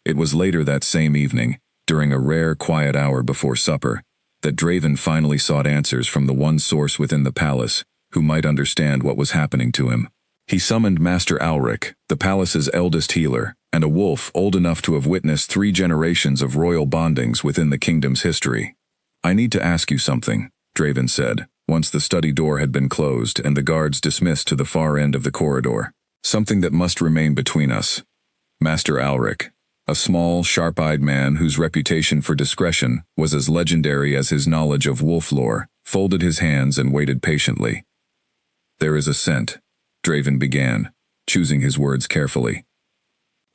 It was later that same evening, during a rare quiet hour before supper, that Draven finally sought answers from the one source within the palace who might understand what was happening to him. He summoned Master Alric, the palace's eldest healer, and a wolf old enough to have witnessed 3 generations of royal bondings within the kingdom's history. "I need to ask you something," Draven said, once the study door had been closed and the guards dismissed to the far end of the corridor. "Something that must remain between us." Master Alric, a small, sharp-eyed man whose reputation for discretion was as legendary as his knowledge of wolf lore, folded his hands and waited patiently. "There is a scent," Draven began, choosing his words carefully.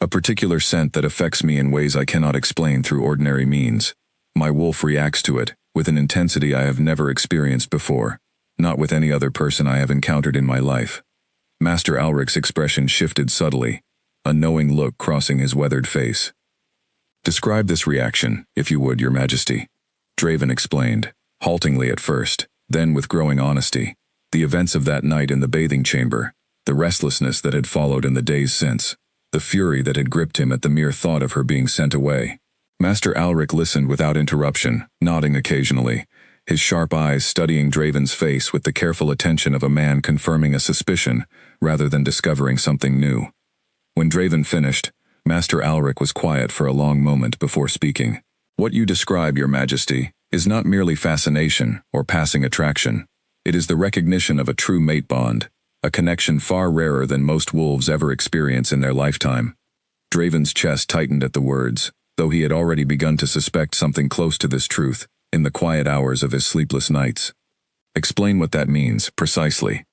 "A particular scent that affects me in ways I cannot explain through ordinary means. My wolf reacts to it with an intensity I have never experienced before, not with any other person I have encountered in my life." Master Alric's expression shifted subtly, a knowing look crossing his weathered face. "Describe this reaction, if you would, Your Majesty," Draven explained, haltingly at first, then with growing honesty. The events of that night in the bathing chamber, the restlessness that had followed in the days since, the fury that had gripped him at the mere thought of her being sent away. Master Alric listened without interruption, nodding occasionally, his sharp eyes studying Draven's face with the careful attention of a man confirming a suspicion rather than discovering something new. When Draven finished, Master Alric was quiet for a long moment before speaking. "What you describe, Your Majesty, is not merely fascination or passing attraction. It is the recognition of a true mate bond, a connection far rarer than most wolves ever experience in their lifetime. Draven's chest tightened at the words, though he had already begun to suspect something close to this truth in the quiet hours of his sleepless nights. Explain what that means, precisely.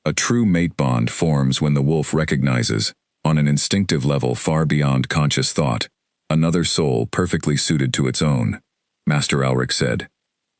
A true mate bond forms when the wolf recognizes, on an instinctive level far beyond conscious thought, another soul perfectly suited to its own, Master Alric said.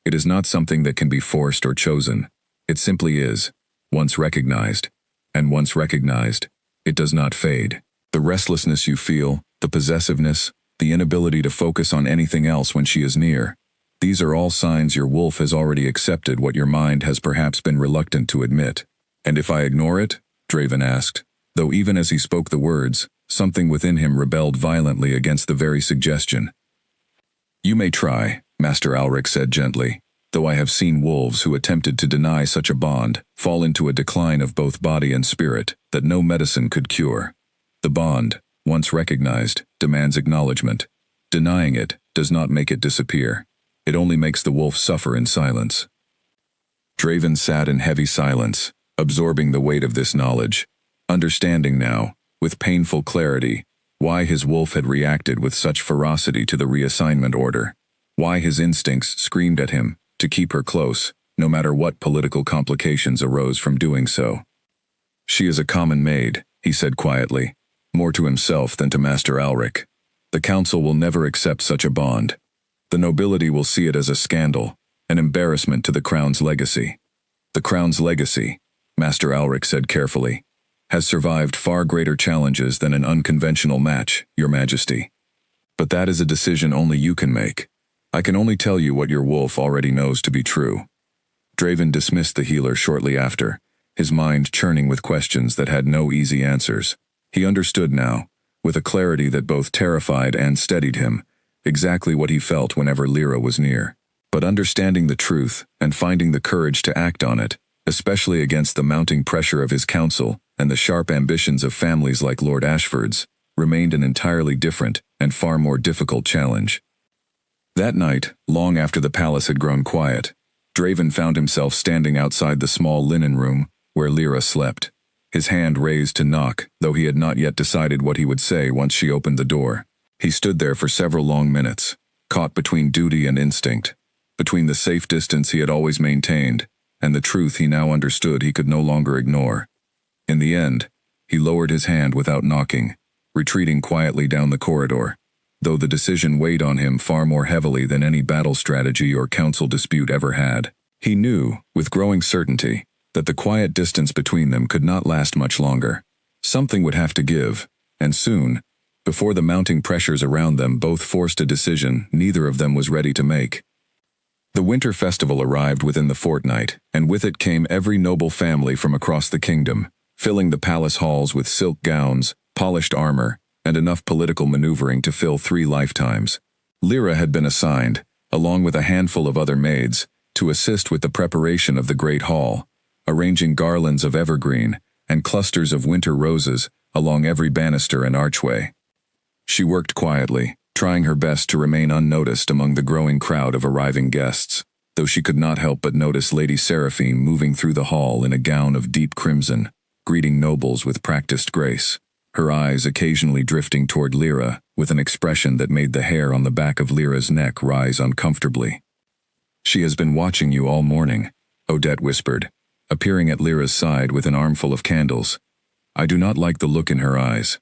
It is not something that can be forced or chosen. It simply is, once recognized. And once recognized, it does not fade. The restlessness you feel, the possessiveness, the inability to focus on anything else when she is near, these are all signs your wolf has already accepted what your mind has perhaps been reluctant to admit. And if I ignore it? Draven asked, though even as he spoke the words, something within him rebelled violently against the very suggestion. You may try, Master Alric said gently, though I have seen wolves who attempted to deny such a bond fall into a decline of both body and spirit that no medicine could cure. The bond, once recognized, demands acknowledgement. Denying it does not make it disappear. It only makes the wolf suffer in silence. Draven sat in heavy silence, absorbing the weight of this knowledge, understanding now, with painful clarity, why his wolf had reacted with such ferocity to the reassignment order, why his instincts screamed at him to keep her close, no matter what political complications arose from doing so. She is a common maid, he said quietly, more to himself than to Master Alric. The council will never accept such a bond. The nobility will see it as a scandal, an embarrassment to the crown's legacy. The crown's legacy, Master Alric said carefully, has survived far greater challenges than an unconventional match, Your Majesty. But that is a decision only you can make. I can only tell you what your wolf already knows to be true. Draven dismissed the healer shortly after, his mind churning with questions that had no easy answers. He understood now, with a clarity that both terrified and steadied him, exactly what he felt whenever Lyra was near. But understanding the truth and finding the courage to act on it, especially against the mounting pressure of his council and the sharp ambitions of families like Lord Ashford's, remained an entirely different and far more difficult challenge. That night, long after the palace had grown quiet, Draven found himself standing outside the small linen room where Lyra slept, his hand raised to knock, though he had not yet decided what he would say once she opened the door. He stood there for several long minutes, caught between duty and instinct, between the safe distance he had always maintained and the truth he now understood he could no longer ignore. In the end, he lowered his hand without knocking, retreating quietly down the corridor, though the decision weighed on him far more heavily than any battle strategy or council dispute ever had. He knew, with growing certainty, that the quiet distance between them could not last much longer. Something would have to give, and soon, before the mounting pressures around them both forced a decision neither of them was ready to make. The winter festival arrived within the fortnight, and with it came every noble family from across the kingdom, filling the palace halls with silk gowns, polished armor, and enough political maneuvering to fill 3 lifetimes. Lyra had been assigned, along with a handful of other maids, to assist with the preparation of the great hall, arranging garlands of evergreen and clusters of winter roses along every banister and archway. She worked quietly, trying her best to remain unnoticed among the growing crowd of arriving guests, though she could not help but notice Lady Seraphine moving through the hall in a gown of deep crimson, greeting nobles with practiced grace, her eyes occasionally drifting toward Lyra with an expression that made the hair on the back of Lyra's neck rise uncomfortably. She has been watching you all morning, Odette whispered, appearing at Lyra's side with an armful of candles. I do not like the look in her eyes.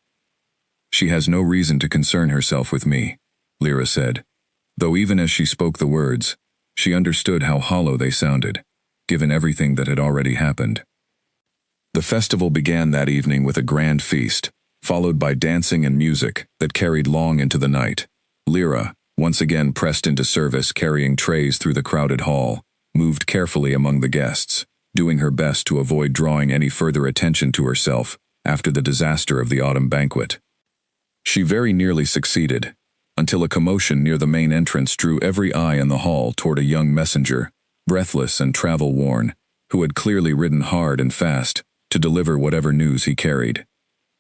She has no reason to concern herself with me, Lyra said, though even as she spoke the words, she understood how hollow they sounded, given everything that had already happened. The festival began that evening with a grand feast, followed by dancing and music that carried long into the night. Lyra, once again pressed into service carrying trays through the crowded hall, moved carefully among the guests, doing her best to avoid drawing any further attention to herself after the disaster of the autumn banquet. She very nearly succeeded, until a commotion near the main entrance drew every eye in the hall toward a young messenger, breathless and travel-worn, who had clearly ridden hard and fast to deliver whatever news he carried.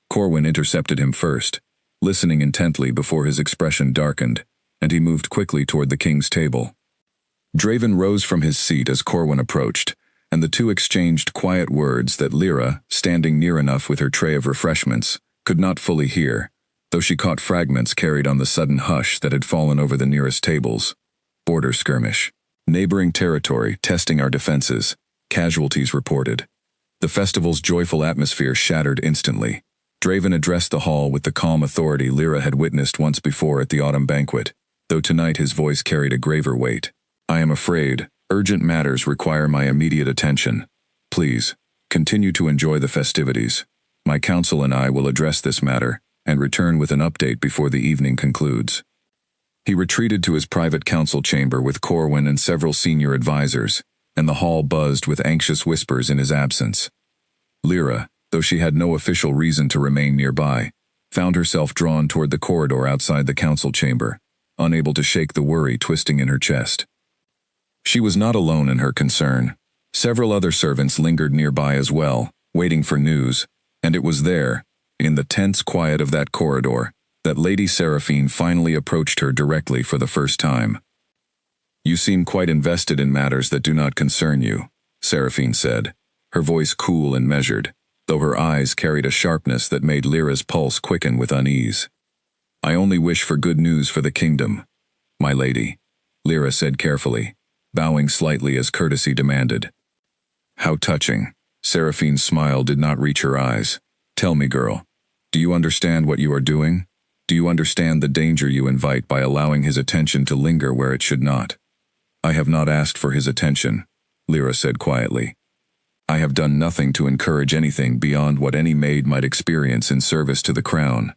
Corwin intercepted him first, listening intently before his expression darkened, and he moved quickly toward the king's table. Draven rose from his seat as Corwin approached, and the two exchanged quiet words that Lyra, standing near enough with her tray of refreshments, could not fully hear, though she caught fragments carried on the sudden hush that had fallen over the nearest tables. Border skirmish. Neighboring territory testing our defenses. Casualties reported. The festival's joyful atmosphere shattered instantly. Draven addressed the hall with the calm authority Lyra had witnessed once before at the autumn banquet, though tonight his voice carried a graver weight. I am afraid, urgent matters require my immediate attention. Please, continue to enjoy the festivities. My council and I will address this matter, and return with an update before the evening concludes. He retreated to his private council chamber with Corwin and several senior advisors, and the hall buzzed with anxious whispers in his absence. Lyra, though she had no official reason to remain nearby, found herself drawn toward the corridor outside the council chamber, unable to shake the worry twisting in her chest. She was not alone in her concern. Several other servants lingered nearby as well, waiting for news, and it was there, in the tense quiet of that corridor, that Lady Seraphine finally approached her directly for the first time. You seem quite invested in matters that do not concern you, Seraphine said, her voice cool and measured, though her eyes carried a sharpness that made Lyra's pulse quicken with unease. I only wish for good news for the kingdom, my lady, Lyra said carefully, bowing slightly as courtesy demanded. How touching. Seraphine's smile did not reach her eyes. Tell me, girl, do you understand what you are doing? Do you understand the danger you invite by allowing his attention to linger where it should not? I have not asked for his attention, Lyra said quietly. I have done nothing to encourage anything beyond what any maid might experience in service to the crown.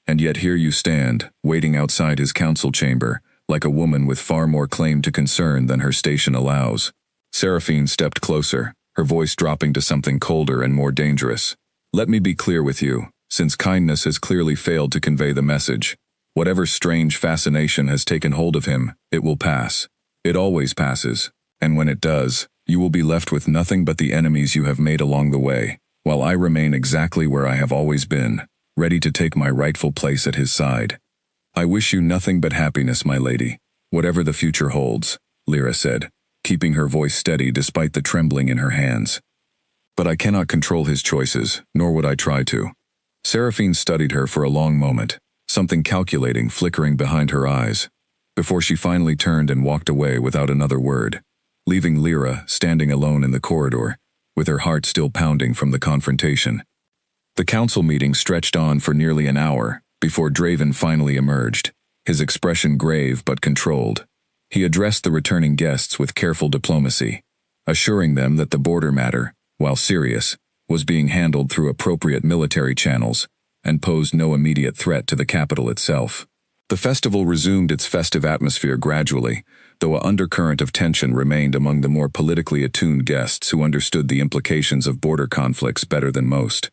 And yet here you stand, waiting outside his council chamber, like a woman with far more claim to concern than her station allows. Seraphine stepped closer, her voice dropping to something colder and more dangerous. Let me be clear with you, since kindness has clearly failed to convey the message. Whatever strange fascination has taken hold of him, it will pass. It always passes, and when it does, you will be left with nothing but the enemies you have made along the way, while I remain exactly where I have always been, ready to take my rightful place at his side. I wish you nothing but happiness, my lady, whatever the future holds, Lyra said, keeping her voice steady despite the trembling in her hands. But I cannot control his choices, nor would I try to. Seraphine studied her for a long moment, something calculating flickering behind her eyes, before she finally turned and walked away without another word, leaving Lyra standing alone in the corridor, with her heart still pounding from the confrontation. The council meeting stretched on for nearly an hour, before Draven finally emerged, his expression grave but controlled. He addressed the returning guests with careful diplomacy, assuring them that the border matter, while serious, was being handled through appropriate military channels, and posed no immediate threat to the capital itself. The festival resumed its festive atmosphere gradually, though an undercurrent of tension remained among the more politically attuned guests who understood the implications of border conflicts better than most.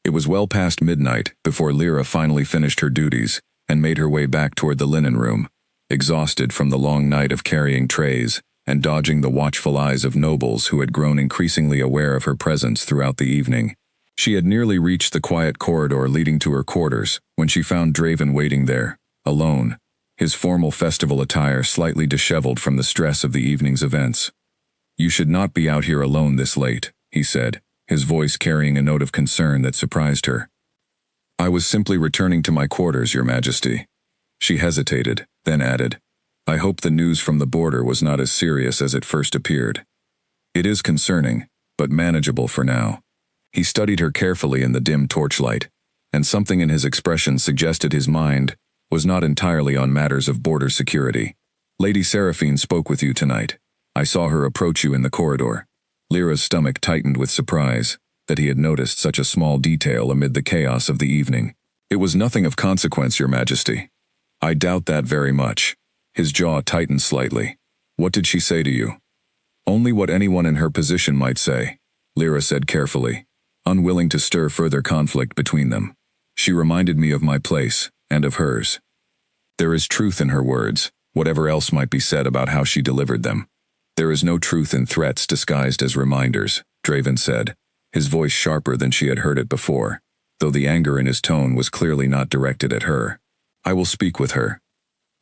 It was well past midnight before Lyra finally finished her duties and made her way back toward the linen room, exhausted from the long night of carrying trays and dodging the watchful eyes of nobles who had grown increasingly aware of her presence throughout the evening. She had nearly reached the quiet corridor leading to her quarters when she found Draven waiting there, alone, his formal festival attire slightly disheveled from the stress of the evening's events. You should not be out here alone this late, he said, his voice carrying a note of concern that surprised her. I was simply returning to my quarters, Your Majesty. She hesitated, then added, I hope the news from the border was not as serious as it first appeared. It is concerning, but manageable for now. He studied her carefully in the dim torchlight, and something in his expression suggested his mind was not entirely on matters of border security. Lady Seraphine spoke with you tonight. I saw her approach you in the corridor. Lyra's stomach tightened with surprise that he had noticed such a small detail amid the chaos of the evening. It was nothing of consequence, Your Majesty. I doubt that very much. His jaw tightened slightly. What did she say to you? Only what anyone in her position might say, Lyra said carefully, unwilling to stir further conflict between them. She reminded me of my place, and of hers. There is truth in her words, whatever else might be said about how she delivered them. There is no truth in threats disguised as reminders, Draven said, his voice sharper than she had heard it before, though the anger in his tone was clearly not directed at her. I will speak with her.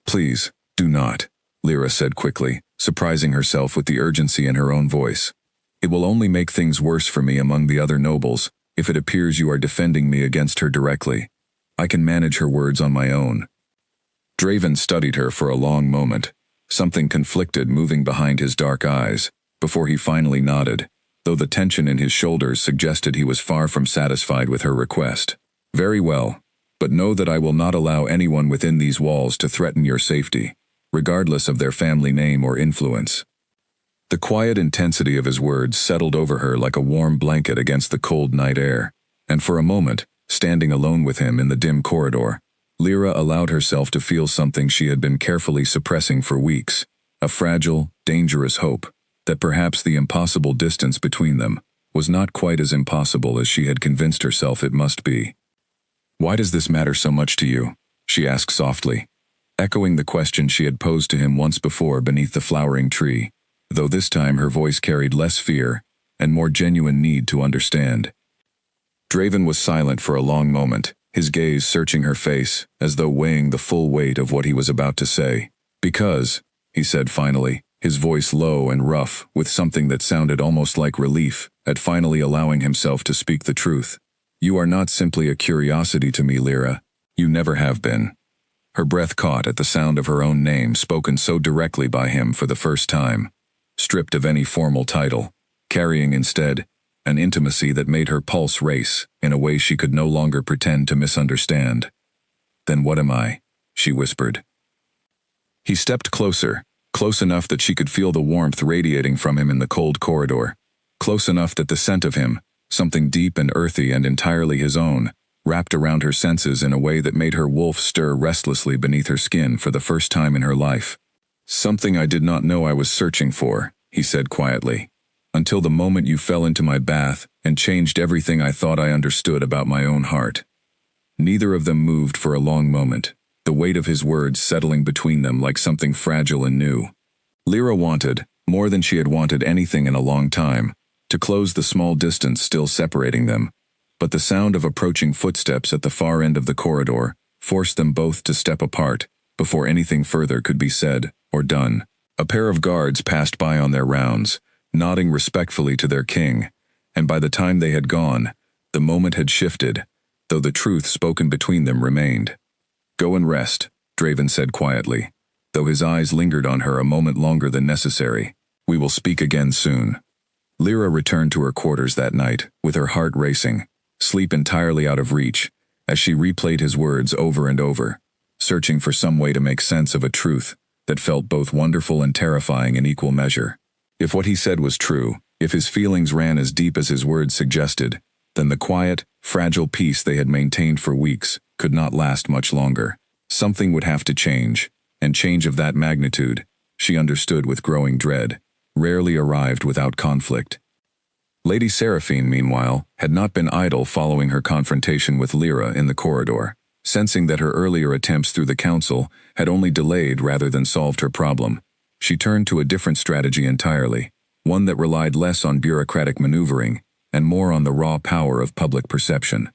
Please, do not, Lyra said quickly, surprising herself with the urgency in her own voice. It will only make things worse for me among the other nobles, if it appears you are defending me against her directly. I can manage her words on my own." Draven studied her for a long moment, something conflicted moving behind his dark eyes, before he finally nodded, though the tension in his shoulders suggested he was far from satisfied with her request. "Very well, but know that I will not allow anyone within these walls to threaten your safety, regardless of their family name or influence." The quiet intensity of his words settled over her like a warm blanket against the cold night air, and for a moment, standing alone with him in the dim corridor, Lyra allowed herself to feel something she had been carefully suppressing for weeks, a fragile, dangerous hope that perhaps the impossible distance between them was not quite as impossible as she had convinced herself it must be. "Why does this matter so much to you?" she asked softly, echoing the question she had posed to him once before beneath the flowering tree, though this time her voice carried less fear and more genuine need to understand. Draven was silent for a long moment, his gaze searching her face, as though weighing the full weight of what he was about to say. "Because," he said finally, his voice low and rough, with something that sounded almost like relief at finally allowing himself to speak the truth. "You are not simply a curiosity to me, Lyra. You never have been." Her breath caught at the sound of her own name spoken so directly by him for the first time, stripped of any formal title, carrying instead an intimacy that made her pulse race in a way she could no longer pretend to misunderstand. "Then what am I?" she whispered. He stepped closer, close enough that she could feel the warmth radiating from him in the cold corridor, close enough that the scent of him, something deep and earthy and entirely his own, wrapped around her senses in a way that made her wolf stir restlessly beneath her skin for the first time in her life. "Something I did not know I was searching for," he said quietly, "until the moment you fell into my bath and changed everything I thought I understood about my own heart." Neither of them moved for a long moment, the weight of his words settling between them like something fragile and new. Lyra wanted, more than she had wanted anything in a long time, to close the small distance still separating them, but the sound of approaching footsteps at the far end of the corridor forced them both to step apart before anything further could be said or done. A pair of guards passed by on their rounds, nodding respectfully to their king, and by the time they had gone, the moment had shifted, though the truth spoken between them remained. "Go and rest," Draven said quietly, though his eyes lingered on her a moment longer than necessary. "We will speak again soon." Lyra returned to her quarters that night, with her heart racing, sleep entirely out of reach, as she replayed his words over and over, searching for some way to make sense of a truth that felt both wonderful and terrifying in equal measure. If what he said was true, if his feelings ran as deep as his words suggested, then the quiet, fragile peace they had maintained for weeks could not last much longer. Something would have to change, and change of that magnitude, she understood with growing dread, rarely arrived without conflict. Lady Seraphine, meanwhile, had not been idle following her confrontation with Lyra in the corridor, sensing that her earlier attempts through the council had only delayed rather than solved her problem. She turned to a different strategy entirely, one that relied less on bureaucratic maneuvering and more on the raw power of public perception.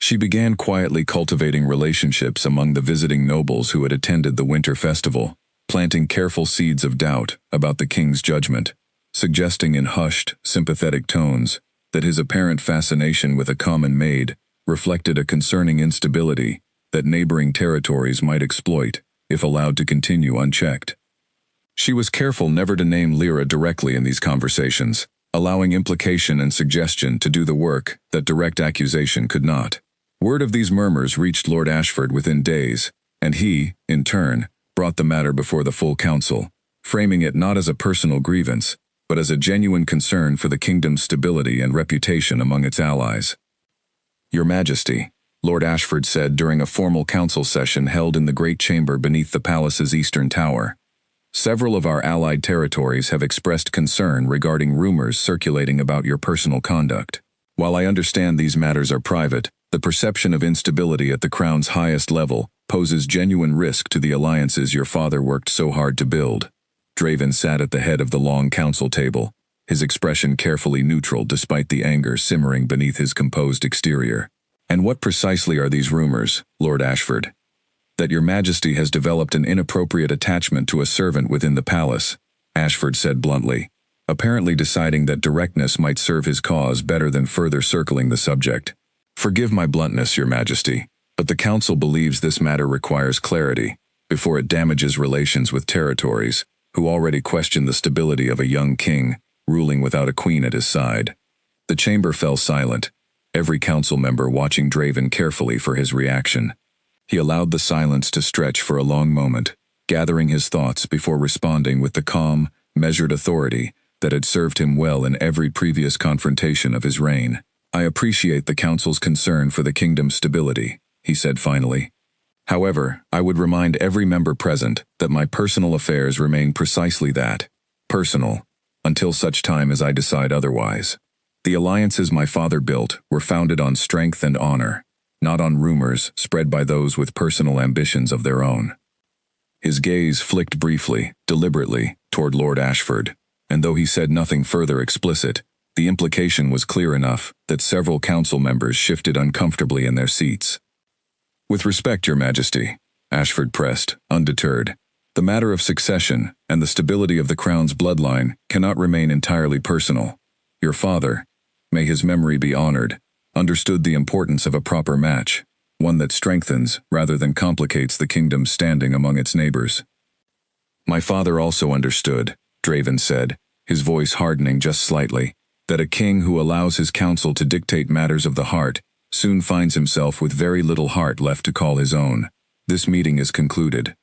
She began quietly cultivating relationships among the visiting nobles who had attended the winter festival, planting careful seeds of doubt about the king's judgment, suggesting in hushed, sympathetic tones that his apparent fascination with a common maid reflected a concerning instability that neighboring territories might exploit if allowed to continue unchecked. She was careful never to name Lyra directly in these conversations, allowing implication and suggestion to do the work that direct accusation could not. Word of these murmurs reached Lord Ashford within days, and he, in turn, brought the matter before the full council, framing it not as a personal grievance, but as a genuine concern for the kingdom's stability and reputation among its allies. "Your Majesty," Lord Ashford said during a formal council session held in the great chamber beneath the palace's eastern tower, "several of our allied territories have expressed concern regarding rumors circulating about your personal conduct. While I understand these matters are private, the perception of instability at the crown's highest level poses genuine risk to the alliances your father worked so hard to build." Draven sat at the head of the long council table, his expression carefully neutral despite the anger simmering beneath his composed exterior. "And what precisely are these rumors, Lord Ashford?" "That your Majesty has developed an inappropriate attachment to a servant within the palace," Ashford said bluntly, apparently deciding that directness might serve his cause better than further circling the subject. "Forgive my bluntness, Your Majesty, but the Council believes this matter requires clarity before it damages relations with territories, who already question the stability of a young king ruling without a queen at his side." The chamber fell silent, every council member watching Draven carefully for his reaction. He allowed the silence to stretch for a long moment, gathering his thoughts before responding with the calm, measured authority that had served him well in every previous confrontation of his reign. "I appreciate the Council's concern for the kingdom's stability," he said finally. "However, I would remind every member present that my personal affairs remain precisely that, personal, until such time as I decide otherwise. The alliances my father built were founded on strength and honor, not on rumors spread by those with personal ambitions of their own." His gaze flicked briefly, deliberately, toward Lord Ashford, and though he said nothing further explicit, the implication was clear enough that several council members shifted uncomfortably in their seats. "With respect, Your Majesty," Ashford pressed, undeterred, "the matter of succession and the stability of the crown's bloodline cannot remain entirely personal. Your father, may his memory be honored, understood the importance of a proper match, one that strengthens rather than complicates the kingdom's standing among its neighbors." "My father also understood," Draven said, his voice hardening just slightly, "that a king who allows his council to dictate matters of the heart soon finds himself with very little heart left to call his own. This meeting is concluded."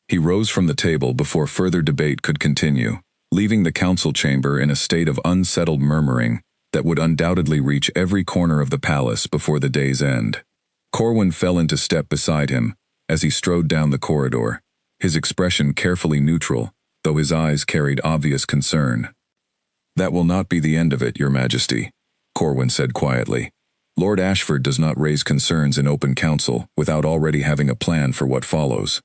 He rose from the table before further debate could continue, leaving the council chamber in a state of unsettled murmuring that would undoubtedly reach every corner of the palace before the day's end. Corwin fell into step beside him as he strode down the corridor, his expression carefully neutral, though his eyes carried obvious concern. "That will not be the end of it, Your Majesty," Corwin said quietly. "Lord Ashford does not raise concerns in open council without already having a plan for what follows."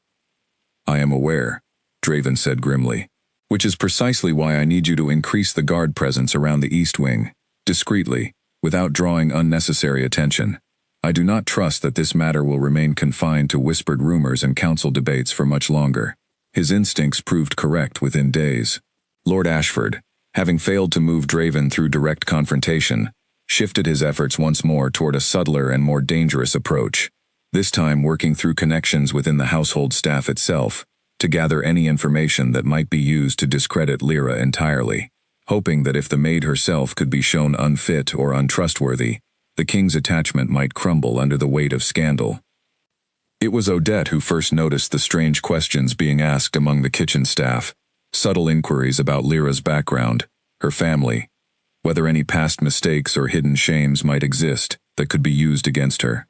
"I am aware," Draven said grimly, "which is precisely why I need you to increase the guard presence around the East Wing, discreetly, without drawing unnecessary attention. I do not trust that this matter will remain confined to whispered rumors and council debates for much longer." His instincts proved correct within days. Lord Ashford, having failed to move Draven through direct confrontation, shifted his efforts once more toward a subtler and more dangerous approach, this time working through connections within the household staff itself, to gather any information that might be used to discredit Lyra entirely, hoping that if the maid herself could be shown unfit or untrustworthy, the king's attachment might crumble under the weight of scandal. It was Odette who first noticed the strange questions being asked among the kitchen staff, subtle inquiries about Lyra's background, her family, whether any past mistakes or hidden shames might exist that could be used against her.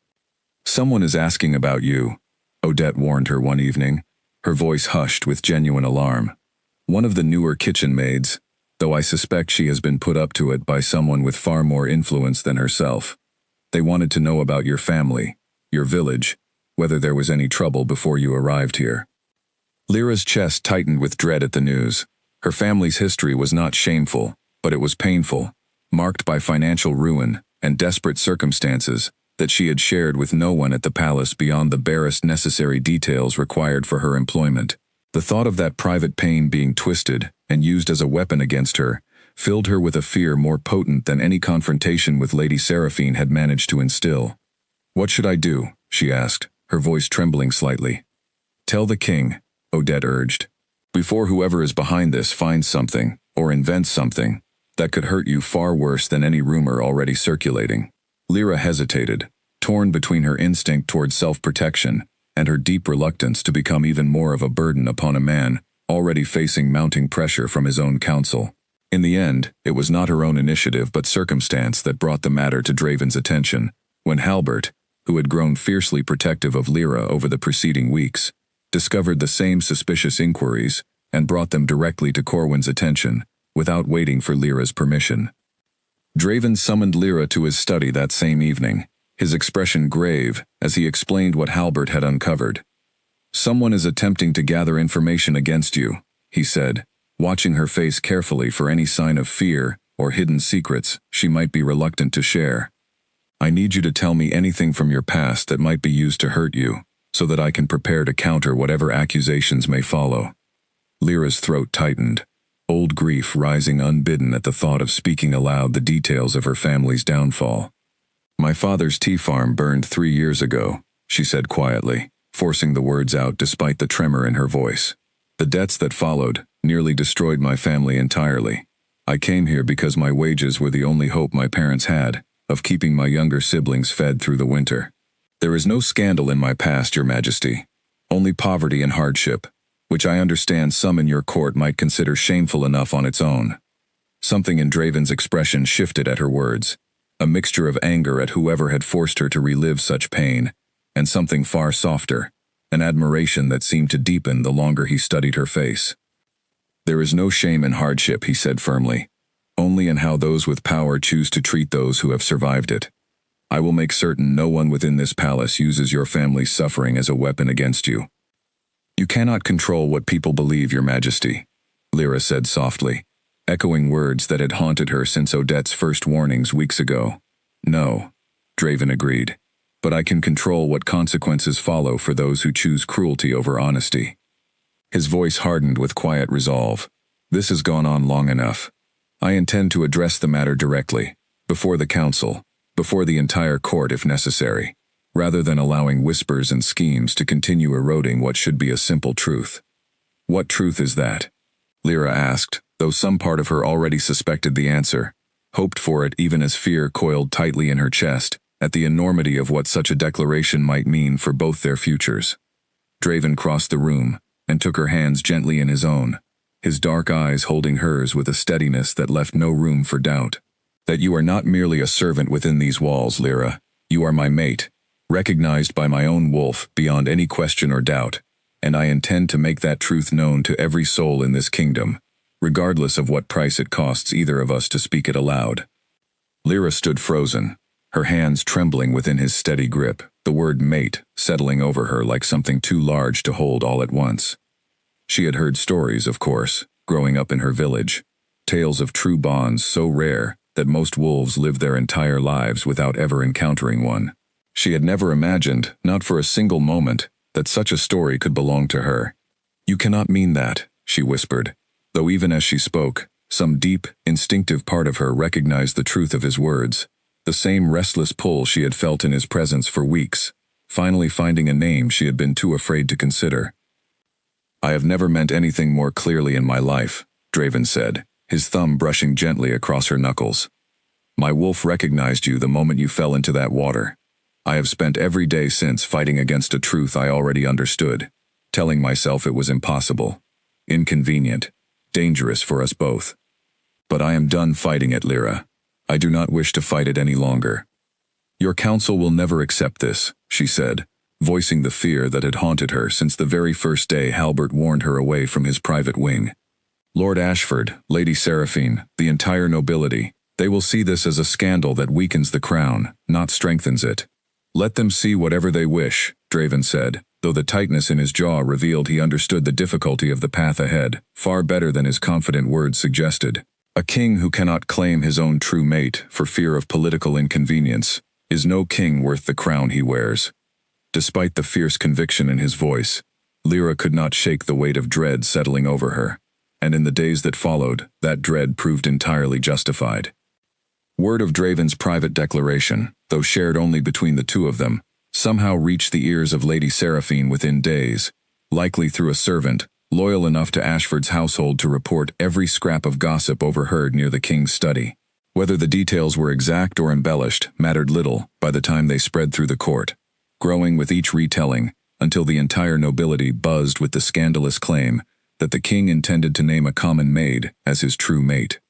"Someone is asking about you," Odette warned her one evening, her voice hushed with genuine alarm. "One of the newer kitchen maids, though I suspect she has been put up to it by someone with far more influence than herself. They wanted to know about your family, your village, whether there was any trouble before you arrived here." Lyra's chest tightened with dread at the news. Her family's history was not shameful, but it was painful, marked by financial ruin and desperate circumstances that she had shared with no one at the palace beyond the barest necessary details required for her employment. The thought of that private pain being twisted and used as a weapon against her filled her with a fear more potent than any confrontation with Lady Seraphine had managed to instill. "What should I do?" she asked, her voice trembling slightly. "Tell the king," Odette urged, "before whoever is behind this finds something, or invents something, that could hurt you far worse than any rumor already circulating." Lyra hesitated, torn between her instinct toward self-protection and her deep reluctance to become even more of a burden upon a man already facing mounting pressure from his own council. In the end, it was not her own initiative but circumstance that brought the matter to Draven's attention, when Halbert, who had grown fiercely protective of Lyra over the preceding weeks, discovered the same suspicious inquiries and brought them directly to Corwin's attention, without waiting for Lyra's permission. Draven summoned Lyra to his study that same evening, his expression grave as he explained what Halbert had uncovered. "Someone is attempting to gather information against you," he said, watching her face carefully for any sign of fear or hidden secrets she might be reluctant to share. "I need you to tell me anything from your past that might be used to hurt you, so that I can prepare to counter whatever accusations may follow." Lyra's throat tightened. old grief rising unbidden at the thought of speaking aloud the details of her family's downfall. "My father's tea farm burned 3 years ago," she said quietly, forcing the words out despite the tremor in her voice. "The debts that followed nearly destroyed my family entirely. I came here because my wages were the only hope my parents had of keeping my younger siblings fed through the winter. There is no scandal in my past, Your Majesty. Only poverty and hardship, which I understand some in your court might consider shameful enough on its own." Something in Draven's expression shifted at her words, a mixture of anger at whoever had forced her to relive such pain, and something far softer, an admiration that seemed to deepen the longer he studied her face. "There is no shame in hardship," he said firmly, "only in how those with power choose to treat those who have survived it. I will make certain no one within this palace uses your family's suffering as a weapon against you." "You cannot control what people believe, Your Majesty," Lyra said softly, echoing words that had haunted her since Odette's first warnings weeks ago. "No," Draven agreed, "but I can control what consequences follow for those who choose cruelty over honesty." His voice hardened with quiet resolve. "This has gone on long enough. I intend to address the matter directly, before the council, before the entire court if necessary, rather than allowing whispers and schemes to continue eroding what should be a simple truth." "What truth is that?" Lyra asked, though some part of her already suspected the answer, hoped for it even as fear coiled tightly in her chest, at the enormity of what such a declaration might mean for both their futures. Draven crossed the room, and took her hands gently in his own, his dark eyes holding hers with a steadiness that left no room for doubt. "That you are not merely a servant within these walls, Lyra. You are my mate, recognized by my own wolf beyond any question or doubt, and I intend to make that truth known to every soul in this kingdom, regardless of what price it costs either of us to speak it aloud." Lyra stood frozen, her hands trembling within his steady grip, the word mate settling over her like something too large to hold all at once. She had heard stories, of course, growing up in her village, tales of true bonds so rare that most wolves live their entire lives without ever encountering one. She had never imagined, not for a single moment, that such a story could belong to her. "You cannot mean that," she whispered, though even as she spoke, some deep, instinctive part of her recognized the truth of his words, the same restless pull she had felt in his presence for weeks, finally finding a name she had been too afraid to consider. "I have never meant anything more clearly in my life," Draven said, his thumb brushing gently across her knuckles. "My wolf recognized you the moment you fell into that water. I have spent every day since fighting against a truth I already understood, telling myself it was impossible, inconvenient, dangerous for us both. But I am done fighting it, Lyra. I do not wish to fight it any longer. Your council will never accept this," she said, voicing the fear that had haunted her since the very first day Halbert warned her away from his private wing. "Lord Ashford, Lady Seraphine, the entire nobility, they will see this as a scandal that weakens the crown, not strengthens it." "Let them see whatever they wish," Draven said, though the tightness in his jaw revealed he understood the difficulty of the path ahead, far better than his confident words suggested. "A king who cannot claim his own true mate for fear of political inconvenience is no king worth the crown he wears." Despite the fierce conviction in his voice, Lyra could not shake the weight of dread settling over her, and in the days that followed, that dread proved entirely justified. Word of Draven's private declaration, though shared only between the two of them, somehow reached the ears of Lady Seraphine within days, likely through a servant, loyal enough to Ashford's household to report every scrap of gossip overheard near the king's study. Whether the details were exact or embellished mattered little by the time they spread through the court, growing with each retelling, until the entire nobility buzzed with the scandalous claim that the king intended to name a common maid as his true mate.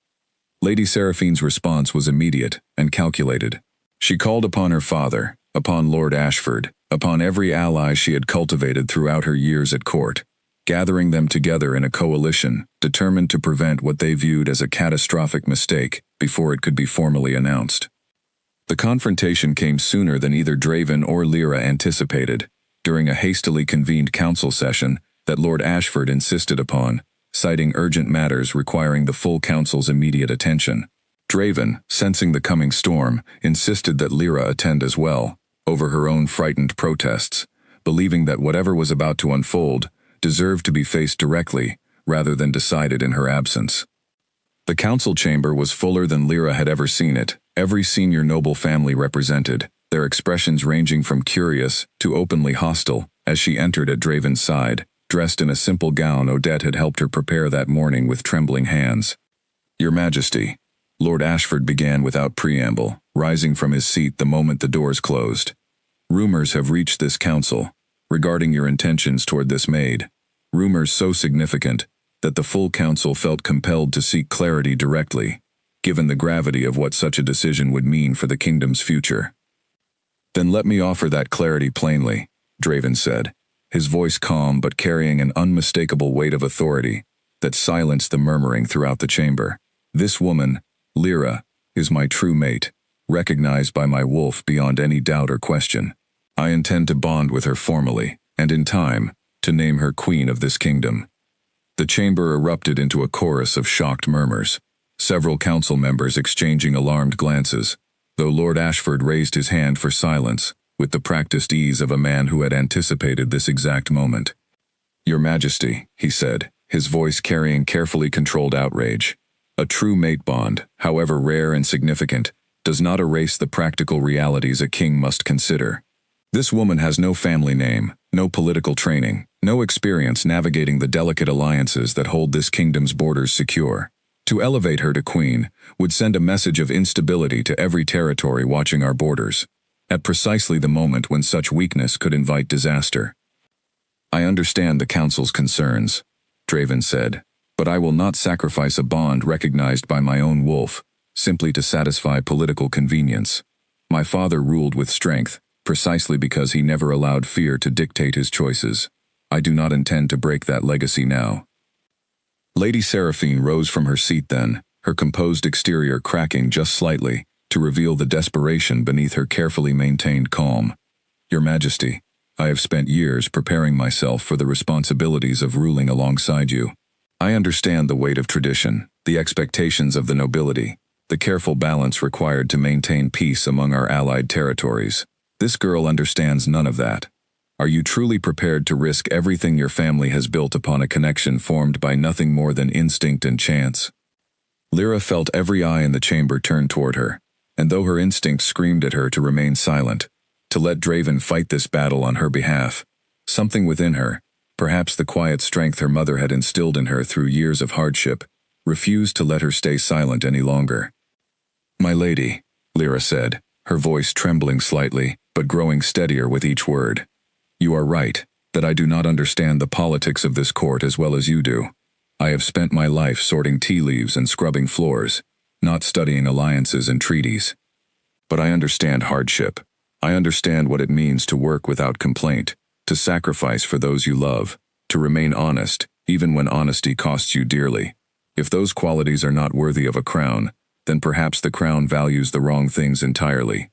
Lady Seraphine's response was immediate and calculated. She called upon her father, upon Lord Ashford, upon every ally she had cultivated throughout her years at court, gathering them together in a coalition determined to prevent what they viewed as a catastrophic mistake before it could be formally announced. The confrontation came sooner than either Draven or Lyra anticipated, during a hastily convened council session that Lord Ashford insisted upon, citing urgent matters requiring the full council's immediate attention. Draven, sensing the coming storm, insisted that Lyra attend as well, over her own frightened protests, believing that whatever was about to unfold deserved to be faced directly, rather than decided in her absence. The council chamber was fuller than Lyra had ever seen it, every senior noble family represented, their expressions ranging from curious to openly hostile, as she entered at Draven's side, dressed in a simple gown Odette had helped her prepare that morning with trembling hands. "Your Majesty," Lord Ashford began without preamble, rising from his seat the moment the doors closed. "Rumors have reached this council, regarding your intentions toward this maid. Rumors so significant that the full council felt compelled to seek clarity directly, given the gravity of what such a decision would mean for the kingdom's future." "Then let me offer that clarity plainly," Draven said, his voice calm but carrying an unmistakable weight of authority that silenced the murmuring throughout the chamber. "This woman, Lyra, is my true mate, recognized by my wolf beyond any doubt or question. I intend to bond with her formally, and in time, to name her queen of this kingdom." The chamber erupted into a chorus of shocked murmurs, several council members exchanging alarmed glances, though Lord Ashford raised his hand for silence, with the practiced ease of a man who had anticipated this exact moment. "Your Majesty," he said, his voice carrying carefully controlled outrage, "a true mate bond, however rare and significant, does not erase the practical realities a king must consider. This woman has no family name, no political training, no experience navigating the delicate alliances that hold this kingdom's borders secure. To elevate her to queen would send a message of instability to every territory watching our borders, at precisely the moment when such weakness could invite disaster." "I understand the council's concerns," Draven said, "but I will not sacrifice a bond recognized by my own wolf, simply to satisfy political convenience. My father ruled with strength, precisely because he never allowed fear to dictate his choices. I do not intend to break that legacy now." Lady Seraphine rose from her seat then, her composed exterior cracking just slightly, to reveal the desperation beneath her carefully maintained calm. "Your Majesty, I have spent years preparing myself for the responsibilities of ruling alongside you. I understand the weight of tradition, the expectations of the nobility, the careful balance required to maintain peace among our allied territories. This girl understands none of that. Are you truly prepared to risk everything your family has built upon a connection formed by nothing more than instinct and chance?" Lyra felt every eye in the chamber turn toward her, and though her instinct screamed at her to remain silent, to let Draven fight this battle on her behalf, something within her, perhaps the quiet strength her mother had instilled in her through years of hardship, refused to let her stay silent any longer. "My lady," Lyra said, her voice trembling slightly, but growing steadier with each word. "You are right, that I do not understand the politics of this court as well as you do. I have spent my life sorting tea leaves and scrubbing floors, not studying alliances and treaties. But I understand hardship. I understand what it means to work without complaint, to sacrifice for those you love, to remain honest, even when honesty costs you dearly. If those qualities are not worthy of a crown, then perhaps the crown values the wrong things entirely."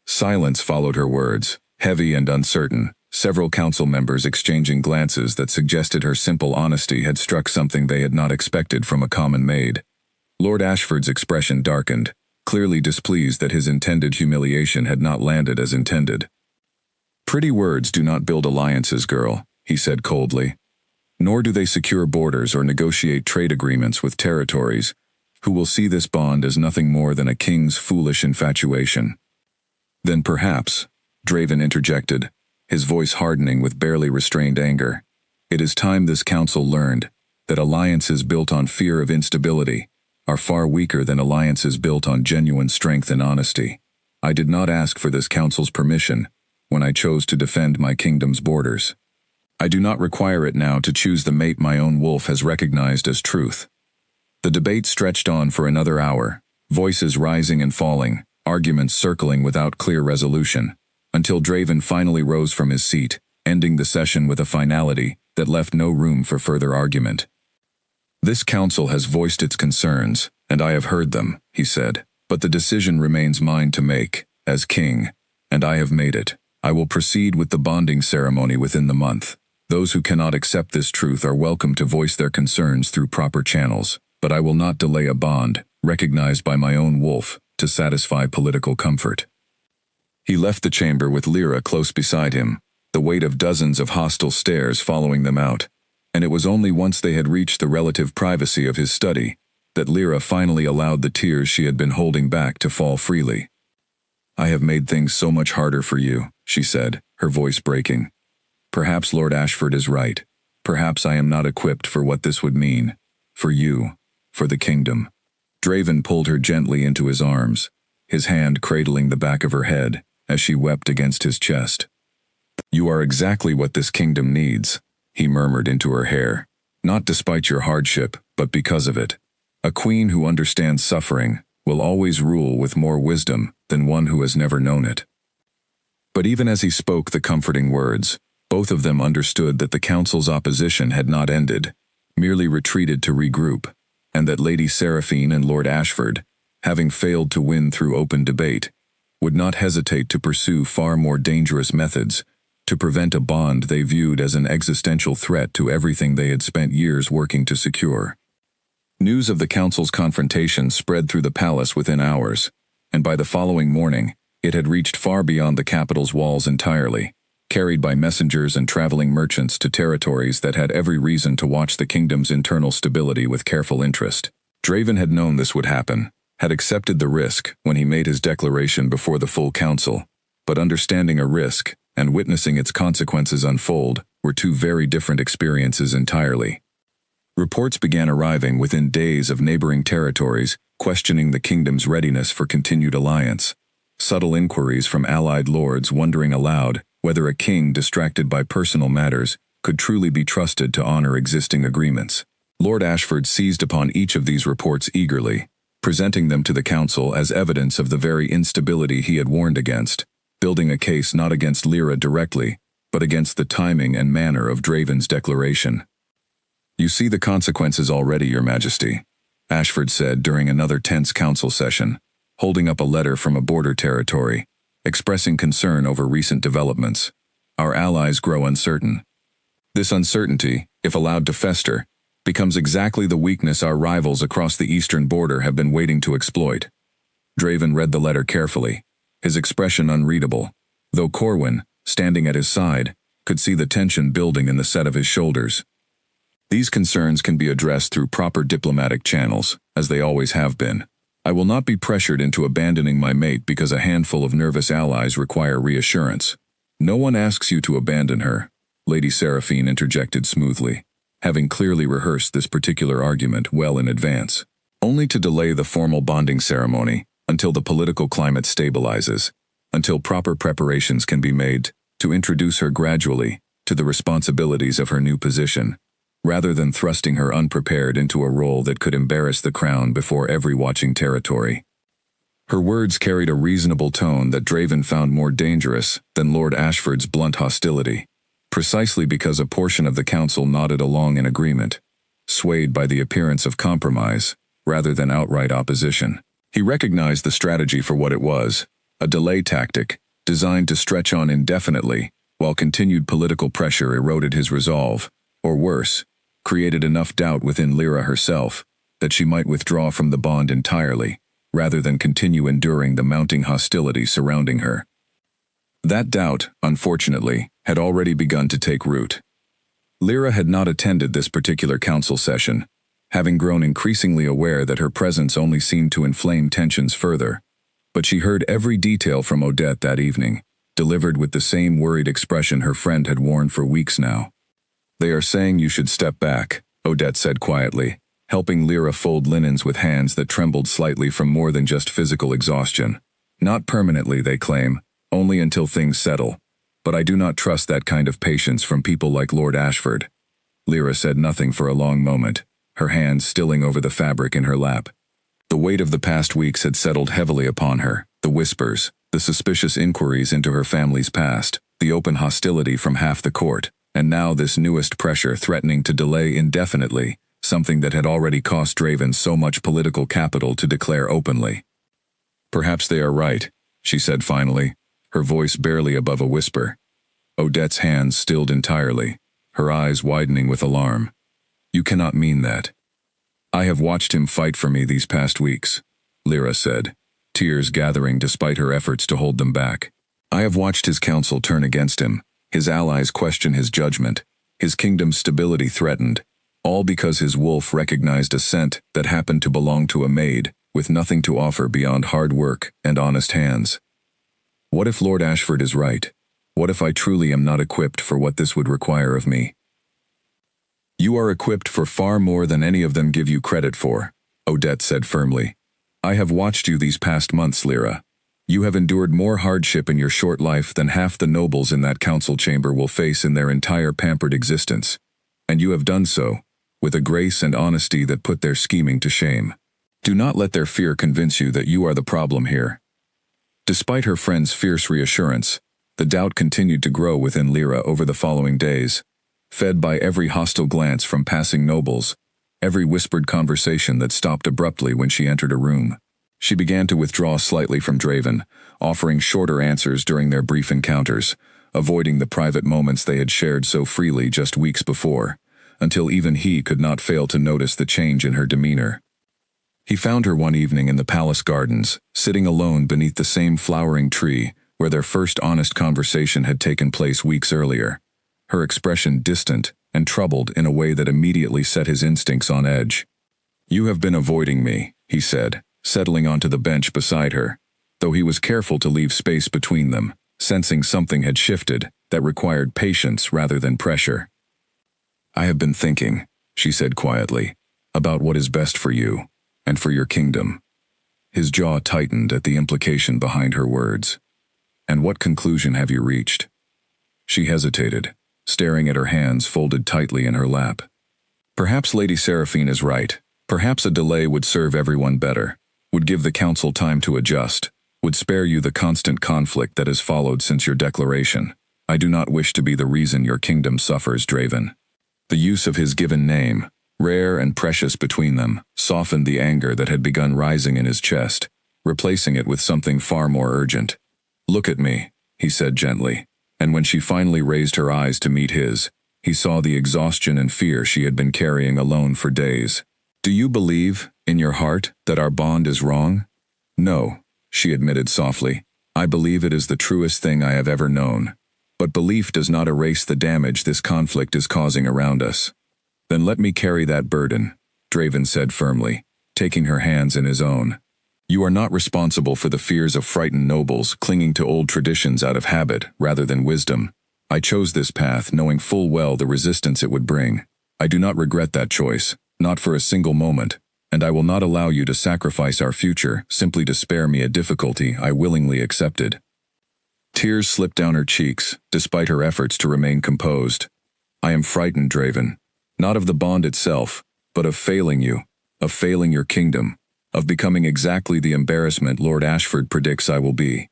Silence followed her words, heavy and uncertain, several council members exchanging glances that suggested her simple honesty had struck something they had not expected from a common maid. Lord Ashford's expression darkened, clearly displeased that his intended humiliation had not landed as intended. "Pretty words do not build alliances, girl," he said coldly. "Nor do they secure borders or negotiate trade agreements with territories who will see this bond as nothing more than a king's foolish infatuation." "Then perhaps," Draven interjected, his voice hardening with barely restrained anger, "it is time this council learned that alliances built on fear of instability are far weaker than alliances built on genuine strength and honesty. I did not ask for this council's permission when I chose to defend my kingdom's borders. I do not require it now to choose the mate my own wolf has recognized as truth." The debate stretched on for another hour, voices rising and falling, arguments circling without clear resolution, until Draven finally rose from his seat, ending the session with a finality that left no room for further argument. "This council has voiced its concerns, and I have heard them," he said, "but the decision remains mine to make, as king, and I have made it. I will proceed with the bonding ceremony within the month. Those who cannot accept this truth are welcome to voice their concerns through proper channels, but I will not delay a bond, recognized by my own wolf, to satisfy political comfort." He left the chamber with Lyra close beside him, the weight of dozens of hostile stares following them out. and it was only once they had reached the relative privacy of his study that Lyra finally allowed the tears she had been holding back to fall freely. "I have made things so much harder for you," she said, her voice breaking. "Perhaps Lord Ashford is right. Perhaps I am not equipped for what this would mean. For you. For the kingdom." Draven pulled her gently into his arms, his hand cradling the back of her head as she wept against his chest. "You are exactly what this kingdom needs," he murmured into her hair. "Not despite your hardship, but because of it. A queen who understands suffering will always rule with more wisdom than one who has never known it." But even as he spoke the comforting words, both of them understood that the council's opposition had not ended, merely retreated to regroup, and that Lady Seraphine and Lord Ashford, having failed to win through open debate, would not hesitate to pursue far more dangerous methods to prevent a bond they viewed as an existential threat to everything they had spent years working to secure. News of the council's confrontation spread through the palace within hours, and by the following morning, it had reached far beyond the capital's walls entirely, carried by messengers and traveling merchants to territories that had every reason to watch the kingdom's internal stability with careful interest. Draven had known this would happen, had accepted the risk when he made his declaration before the full council, but understanding a risk and witnessing its consequences unfold were two very different experiences entirely. Reports began arriving within days of neighboring territories questioning the kingdom's readiness for continued alliance. Subtle inquiries from allied lords wondering aloud whether a king distracted by personal matters could truly be trusted to honor existing agreements. Lord Ashford seized upon each of these reports eagerly, presenting them to the council as evidence of the very instability he had warned against, building a case not against Lyra directly, but against the timing and manner of Draven's declaration. "You see the consequences already, Your Majesty," Ashford said during another tense council session, holding up a letter from a border territory, expressing concern over recent developments. "Our allies grow uncertain. This uncertainty, if allowed to fester, becomes exactly the weakness our rivals across the eastern border have been waiting to exploit." Draven read the letter carefully, his expression unreadable, though Corwin, standing at his side, could see the tension building in the set of his shoulders. "These concerns can be addressed through proper diplomatic channels, as they always have been. I will not be pressured into abandoning my mate because a handful of nervous allies require reassurance." "No one asks you to abandon her," Lady Seraphine interjected smoothly, having clearly rehearsed this particular argument well in advance. "Only to delay the formal bonding ceremony until the political climate stabilizes, until proper preparations can be made to introduce her gradually to the responsibilities of her new position, rather than thrusting her unprepared into a role that could embarrass the crown before every watching territory." Her words carried a reasonable tone that Draven found more dangerous than Lord Ashford's blunt hostility, precisely because a portion of the council nodded along in agreement, swayed by the appearance of compromise rather than outright opposition. He recognized the strategy for what it was, a delay tactic designed to stretch on indefinitely while continued political pressure eroded his resolve, or worse, created enough doubt within Lyra herself that she might withdraw from the bond entirely, rather than continue enduring the mounting hostility surrounding her. That doubt, unfortunately, had already begun to take root. Lyra had not attended this particular council session, having grown increasingly aware that her presence only seemed to inflame tensions further, but she heard every detail from Odette that evening, delivered with the same worried expression her friend had worn for weeks now. "They are saying you should step back," Odette said quietly, helping Lyra fold linens with hands that trembled slightly from more than just physical exhaustion. "Not permanently, they claim, only until things settle. But I do not trust that kind of patience from people like Lord Ashford." Lyra said nothing for a long moment, her hands stilling over the fabric in her lap. The weight of the past weeks had settled heavily upon her, the whispers, the suspicious inquiries into her family's past, the open hostility from half the court, and now this newest pressure threatening to delay indefinitely something that had already cost Draven so much political capital to declare openly. "Perhaps they are right," she said finally, her voice barely above a whisper. Odette's hands stilled entirely, her eyes widening with alarm. "You cannot mean that." "I have watched him fight for me these past weeks," Lyra said, tears gathering despite her efforts to hold them back. "I have watched his counsel turn against him, his allies question his judgment, his kingdom's stability threatened, all because his wolf recognized a scent that happened to belong to a maid with nothing to offer beyond hard work and honest hands. What if Lord Ashford is right? What if I truly am not equipped for what this would require of me? You are equipped for far more than any of them give you credit for, Odette said firmly. I have watched you these past months, Lyra. You have endured more hardship in your short life than half the nobles in that council chamber will face in their entire pampered existence. And you have done so, with a grace and honesty that put their scheming to shame. Do not let their fear convince you that you are the problem here. Despite her friend's fierce reassurance, the doubt continued to grow within Lyra over the following days, fed by every hostile glance from passing nobles, every whispered conversation that stopped abruptly when she entered a room. She began to withdraw slightly from Draven, offering shorter answers during their brief encounters, avoiding the private moments they had shared so freely just weeks before, until even he could not fail to notice the change in her demeanor. He found her one evening in the palace gardens, sitting alone beneath the same flowering tree where their first honest conversation had taken place weeks earlier, her expression distant and troubled in a way that immediately set his instincts on edge. You have been avoiding me, he said, settling onto the bench beside her, though he was careful to leave space between them, sensing something had shifted that required patience rather than pressure. I have been thinking, she said quietly, about what is best for you, and for your kingdom. His jaw tightened at the implication behind her words. And what conclusion have you reached? She hesitated, staring at her hands folded tightly in her lap. Perhaps Lady Seraphine is right. Perhaps a delay would serve everyone better, would give the council time to adjust, would spare you the constant conflict that has followed since your declaration. I do not wish to be the reason your kingdom suffers, Draven. The use of his given name, rare and precious between them, softened the anger that had begun rising in his chest, replacing it with something far more urgent. Look at me, he said gently, and when she finally raised her eyes to meet his, he saw the exhaustion and fear she had been carrying alone for days. Do you believe, in your heart, that our bond is wrong? No, she admitted softly. I believe it is the truest thing I have ever known. But belief does not erase the damage this conflict is causing around us. Then let me carry that burden, Draven said firmly, taking her hands in his own. You are not responsible for the fears of frightened nobles clinging to old traditions out of habit rather than wisdom. I chose this path knowing full well the resistance it would bring. I do not regret that choice, not for a single moment, and I will not allow you to sacrifice our future simply to spare me a difficulty I willingly accepted. Tears slipped down her cheeks, despite her efforts to remain composed. I am frightened, Draven, not of the bond itself, but of failing you, of failing your kingdom, of becoming exactly the embarrassment Lord Ashford predicts I will be.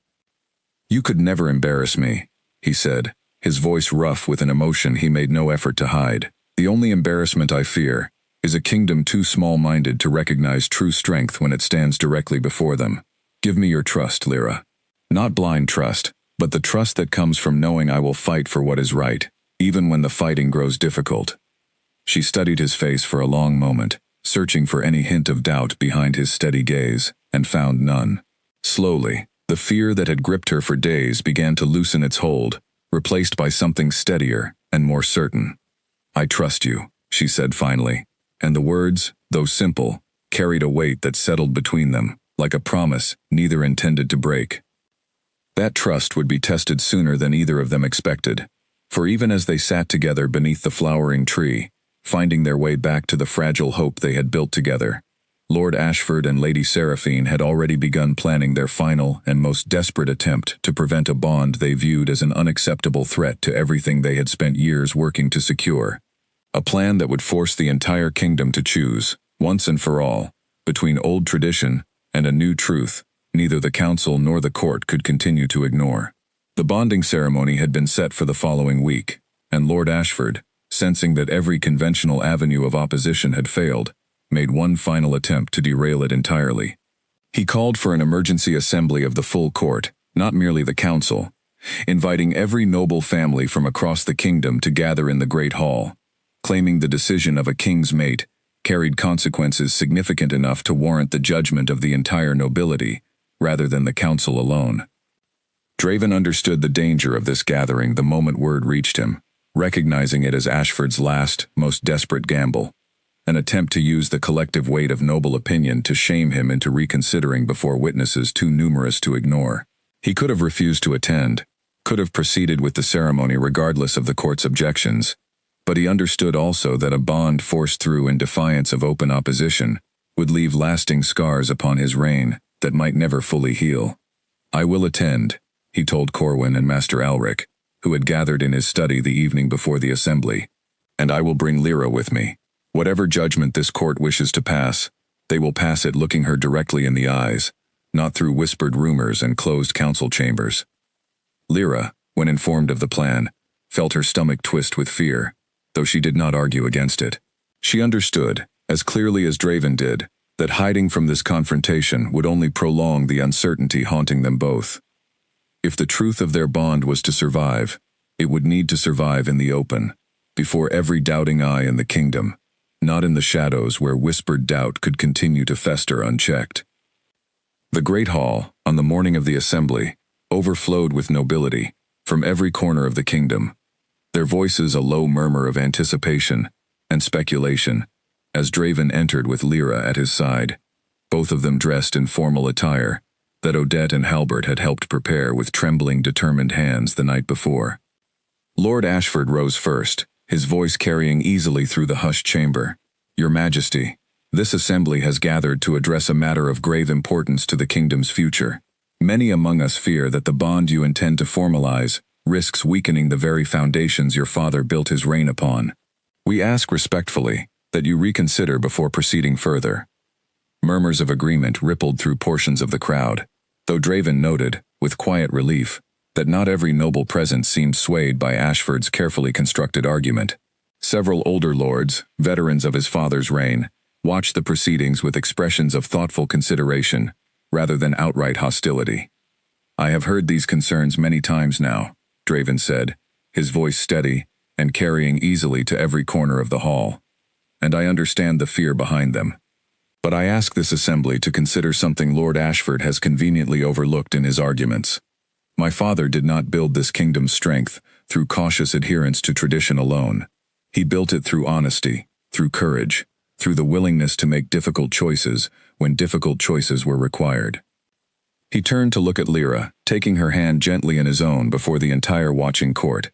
You could never embarrass me, he said, his voice rough with an emotion he made no effort to hide. The only embarrassment I fear is a kingdom too small-minded to recognize true strength when it stands directly before them. Give me your trust, Lyra. Not blind trust, but the trust that comes from knowing I will fight for what is right, even when the fighting grows difficult. She studied his face for a long moment, searching for any hint of doubt behind his steady gaze, and found none. Slowly, the fear that had gripped her for days began to loosen its hold, replaced by something steadier and more certain. I trust you, she said finally, and the words, though simple, carried a weight that settled between them, like a promise neither intended to break. That trust would be tested sooner than either of them expected, for even as they sat together beneath the flowering tree, finding their way back to the fragile hope they had built together, Lord Ashford and Lady Seraphine had already begun planning their final and most desperate attempt to prevent a bond they viewed as an unacceptable threat to everything they had spent years working to secure. A plan that would force the entire kingdom to choose, once and for all, between old tradition and a new truth neither the council nor the court could continue to ignore. The bonding ceremony had been set for the following week, and Lord Ashford, sensing that every conventional avenue of opposition had failed, made one final attempt to derail it entirely. He called for an emergency assembly of the full court, not merely the council, inviting every noble family from across the kingdom to gather in the great hall, claiming the decision of a king's mate carried consequences significant enough to warrant the judgment of the entire nobility, rather than the council alone. Draven understood the danger of this gathering the moment word reached him. recognizing it as Ashford's last, most desperate gamble, an attempt to use the collective weight of noble opinion to shame him into reconsidering before witnesses too numerous to ignore. He could have refused to attend, could have proceeded with the ceremony regardless of the court's objections, but he understood also that a bond forced through in defiance of open opposition would leave lasting scars upon his reign that might never fully heal. "I will attend," he told Corwin and Master Alric, who had gathered in his study the evening before the assembly, "and I will bring Lyra with me. Whatever judgment this court wishes to pass, they will pass it looking her directly in the eyes, not through whispered rumors and closed council chambers." Lyra, when informed of the plan, felt her stomach twist with fear, though she did not argue against it. She understood, as clearly as Draven did, that hiding from this confrontation would only prolong the uncertainty haunting them both. If the truth of their bond was to survive, it would need to survive in the open, before every doubting eye in the kingdom, not in the shadows where whispered doubt could continue to fester unchecked. The great hall, on the morning of the assembly, overflowed with nobility, from every corner of the kingdom, their voices a low murmur of anticipation and speculation, as Draven entered with Lyra at his side, both of them dressed in formal attire that Odette and Halbert had helped prepare with trembling, determined hands the night before. Lord Ashford rose first, his voice carrying easily through the hushed chamber. "Your Majesty, this assembly has gathered to address a matter of grave importance to the kingdom's future. Many among us fear that the bond you intend to formalize risks weakening the very foundations your father built his reign upon. We ask respectfully that you reconsider before proceeding further." Murmurs of agreement rippled through portions of the crowd, though Draven noted, with quiet relief, that not every noble present seemed swayed by Ashford's carefully constructed argument. Several older lords, veterans of his father's reign, watched the proceedings with expressions of thoughtful consideration, rather than outright hostility. "I have heard these concerns many times now," Draven said, his voice steady and carrying easily to every corner of the hall, "and I understand the fear behind them. But I ask this assembly to consider something Lord Ashford has conveniently overlooked in his arguments. My father did not build this kingdom's strength through cautious adherence to tradition alone. He built it through honesty, through courage, through the willingness to make difficult choices when difficult choices were required." He turned to look at Lyra, taking her hand gently in his own before the entire watching court.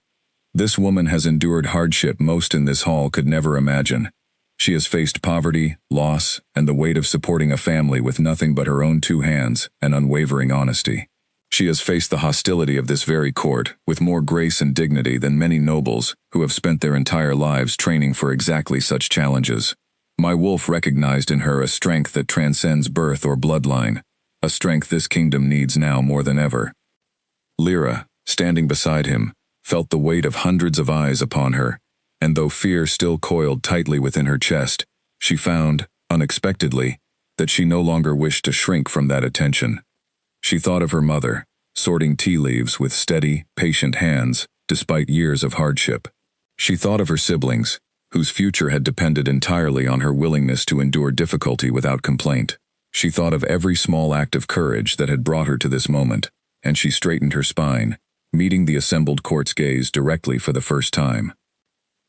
"This woman has endured hardship most in this hall could never imagine. She has faced poverty, loss, and the weight of supporting a family with nothing but her own two hands and unwavering honesty. She has faced the hostility of this very court with more grace and dignity than many nobles who have spent their entire lives training for exactly such challenges. My wolf recognized in her a strength that transcends birth or bloodline, a strength this kingdom needs now more than ever." Lyra, standing beside him, felt the weight of hundreds of eyes upon her, and though fear still coiled tightly within her chest, she found, unexpectedly, that she no longer wished to shrink from that attention. She thought of her mother, sorting tea leaves with steady, patient hands, despite years of hardship. She thought of her siblings, whose future had depended entirely on her willingness to endure difficulty without complaint. She thought of every small act of courage that had brought her to this moment, and she straightened her spine, meeting the assembled court's gaze directly for the first time.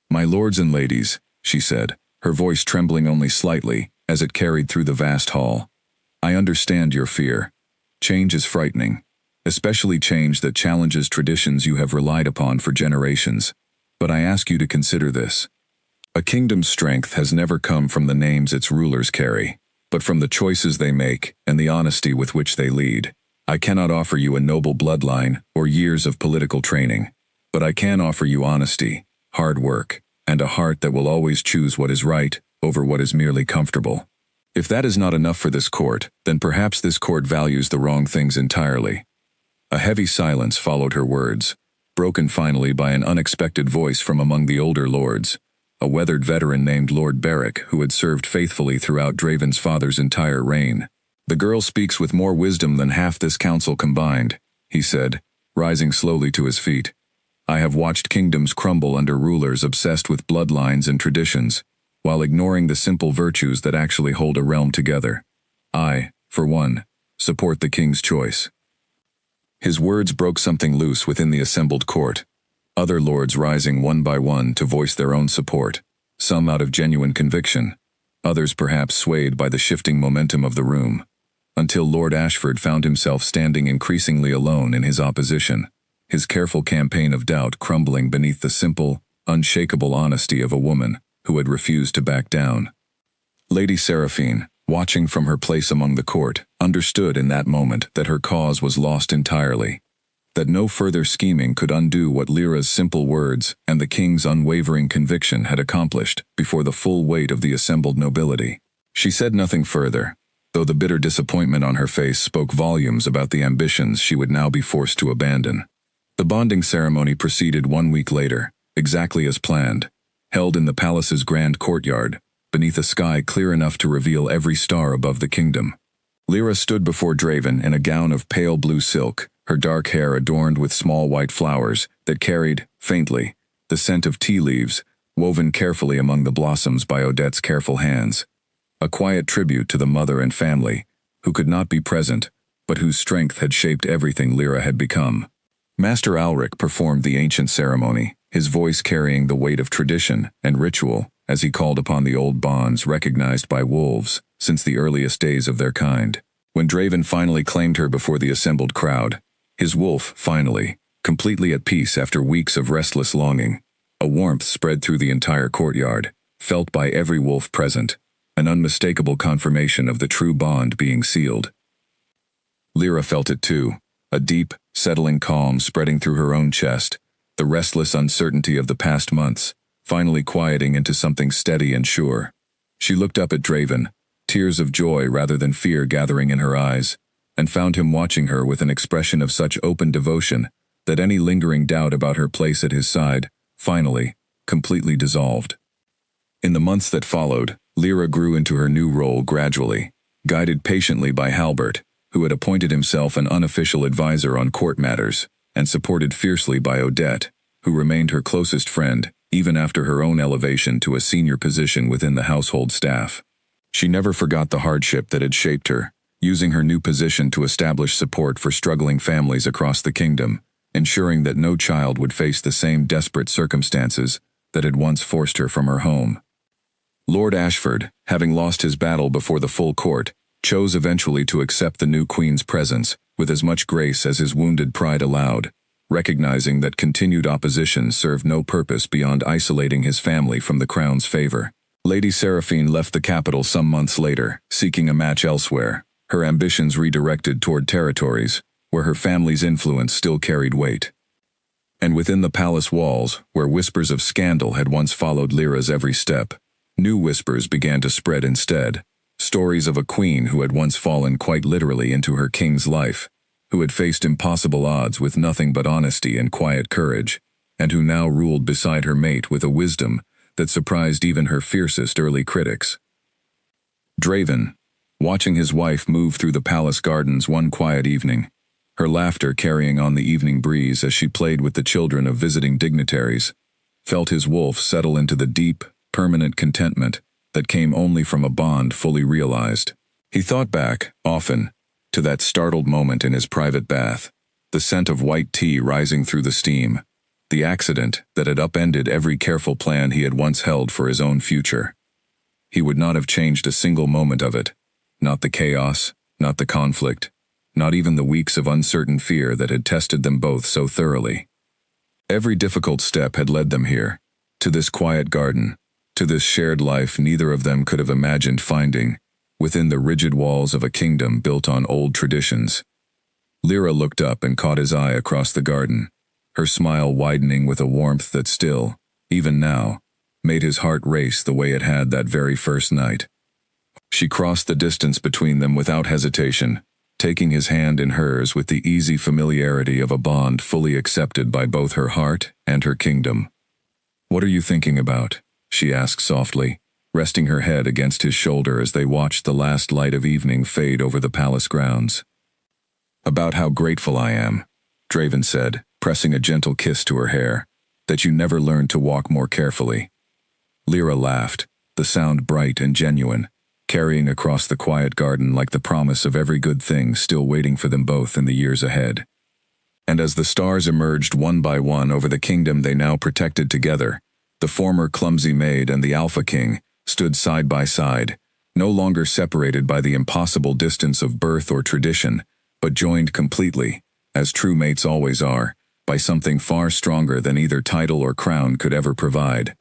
"My lords and ladies," she said, her voice trembling only slightly as it carried through the vast hall, "I understand your fear. Change is frightening, especially change that challenges traditions you have relied upon for generations. But I ask you to consider this. A kingdom's strength has never come from the names its rulers carry, but from the choices they make and the honesty with which they lead. I cannot offer you a noble bloodline or years of political training, but I can offer you honesty, hard work, and a heart that will always choose what is right over what is merely comfortable. If that is not enough for this court, then perhaps this court values the wrong things entirely." A heavy silence followed her words, broken finally by an unexpected voice from among the older lords, a weathered veteran named Lord Barrick who had served faithfully throughout Draven's father's entire reign. "The girl speaks with more wisdom than half this council combined," he said, rising slowly to his feet. "I have watched kingdoms crumble under rulers obsessed with bloodlines and traditions, while ignoring the simple virtues that actually hold a realm together. I, for one, support the king's choice." His words broke something loose within the assembled court. other lords rising one by one to voice their own support, some out of genuine conviction, others perhaps swayed by the shifting momentum of the room, until Lord Ashford found himself standing increasingly alone in his opposition, his careful campaign of doubt crumbling beneath the simple, unshakable honesty of a woman who had refused to back down. Lady Seraphine, watching from her place among the court, understood in that moment that her cause was lost entirely, that no further scheming could undo what Lyra's simple words and the king's unwavering conviction had accomplished before the full weight of the assembled nobility. She said nothing further, though the bitter disappointment on her face spoke volumes about the ambitions she would now be forced to abandon. The bonding ceremony proceeded 1 week later, exactly as planned, held in the palace's grand courtyard, beneath a sky clear enough to reveal every star above the kingdom. Lyra stood before Draven in a gown of pale blue silk, her dark hair adorned with small white flowers that carried, faintly, the scent of tea leaves, woven carefully among the blossoms by Odette's careful hands. A quiet tribute to the mother and family, who could not be present, but whose strength had shaped everything Lyra had become. Master Alric performed the ancient ceremony, his voice carrying the weight of tradition and ritual as he called upon the old bonds recognized by wolves since the earliest days of their kind. When Draven finally claimed her before the assembled crowd, his wolf finally, completely at peace after weeks of restless longing, a warmth spread through the entire courtyard, felt by every wolf present, an unmistakable confirmation of the true bond being sealed. Lyra felt it too, a deep, settling calm spreading through her own chest, the restless uncertainty of the past months, finally quieting into something steady and sure. She looked up at Draven, tears of joy rather than fear gathering in her eyes, and found him watching her with an expression of such open devotion that any lingering doubt about her place at his side, finally, completely dissolved. In the months that followed, Lyra grew into her new role gradually, guided patiently by Halbert, who had appointed himself an unofficial advisor on court matters, and supported fiercely by Odette, who remained her closest friend, even after her own elevation to a senior position within the household staff. She never forgot the hardship that had shaped her, using her new position to establish support for struggling families across the kingdom, ensuring that no child would face the same desperate circumstances that had once forced her from her home. Lord Ashford, having lost his battle before the full court, chose eventually to accept the new queen's presence with as much grace as his wounded pride allowed, recognizing that continued opposition served no purpose beyond isolating his family from the crown's favor. Lady Seraphine left the capital some months later, seeking a match elsewhere, her ambitions redirected toward territories where her family's influence still carried weight. And within the palace walls, where whispers of scandal had once followed Lyra's every step, new whispers began to spread instead, stories of a queen who had once fallen quite literally into her king's life, who had faced impossible odds with nothing but honesty and quiet courage, and who now ruled beside her mate with a wisdom that surprised even her fiercest early critics. Draven, watching his wife move through the palace gardens one quiet evening, her laughter carrying on the evening breeze as she played with the children of visiting dignitaries, felt his wolf settle into the deep, permanent contentment that came only from a bond fully realized. He thought back, often, to that startled moment in his private bath, the scent of white tea rising through the steam, the accident that had upended every careful plan he had once held for his own future. He would not have changed a single moment of it, not the chaos, not the conflict, not even the weeks of uncertain fear that had tested them both so thoroughly. Every difficult step had led them here, to this quiet garden, to this shared life neither of them could have imagined finding, within the rigid walls of a kingdom built on old traditions. Lyra looked up and caught his eye across the garden, her smile widening with a warmth that still, even now, made his heart race the way it had that very first night. She crossed the distance between them without hesitation, taking his hand in hers with the easy familiarity of a bond fully accepted by both her heart and her kingdom. "What are you thinking about?" she asked softly, resting her head against his shoulder as they watched the last light of evening fade over the palace grounds. "About how grateful I am," Draven said, pressing a gentle kiss to her hair, "that you never learned to walk more carefully." Lyra laughed, the sound bright and genuine, carrying across the quiet garden like the promise of every good thing still waiting for them both in the years ahead. And as the stars emerged one by one over the kingdom they now protected together, the former clumsy maid and the Alpha King stood side by side, no longer separated by the impossible distance of birth or tradition, but joined completely, as true mates always are, by something far stronger than either title or crown could ever provide.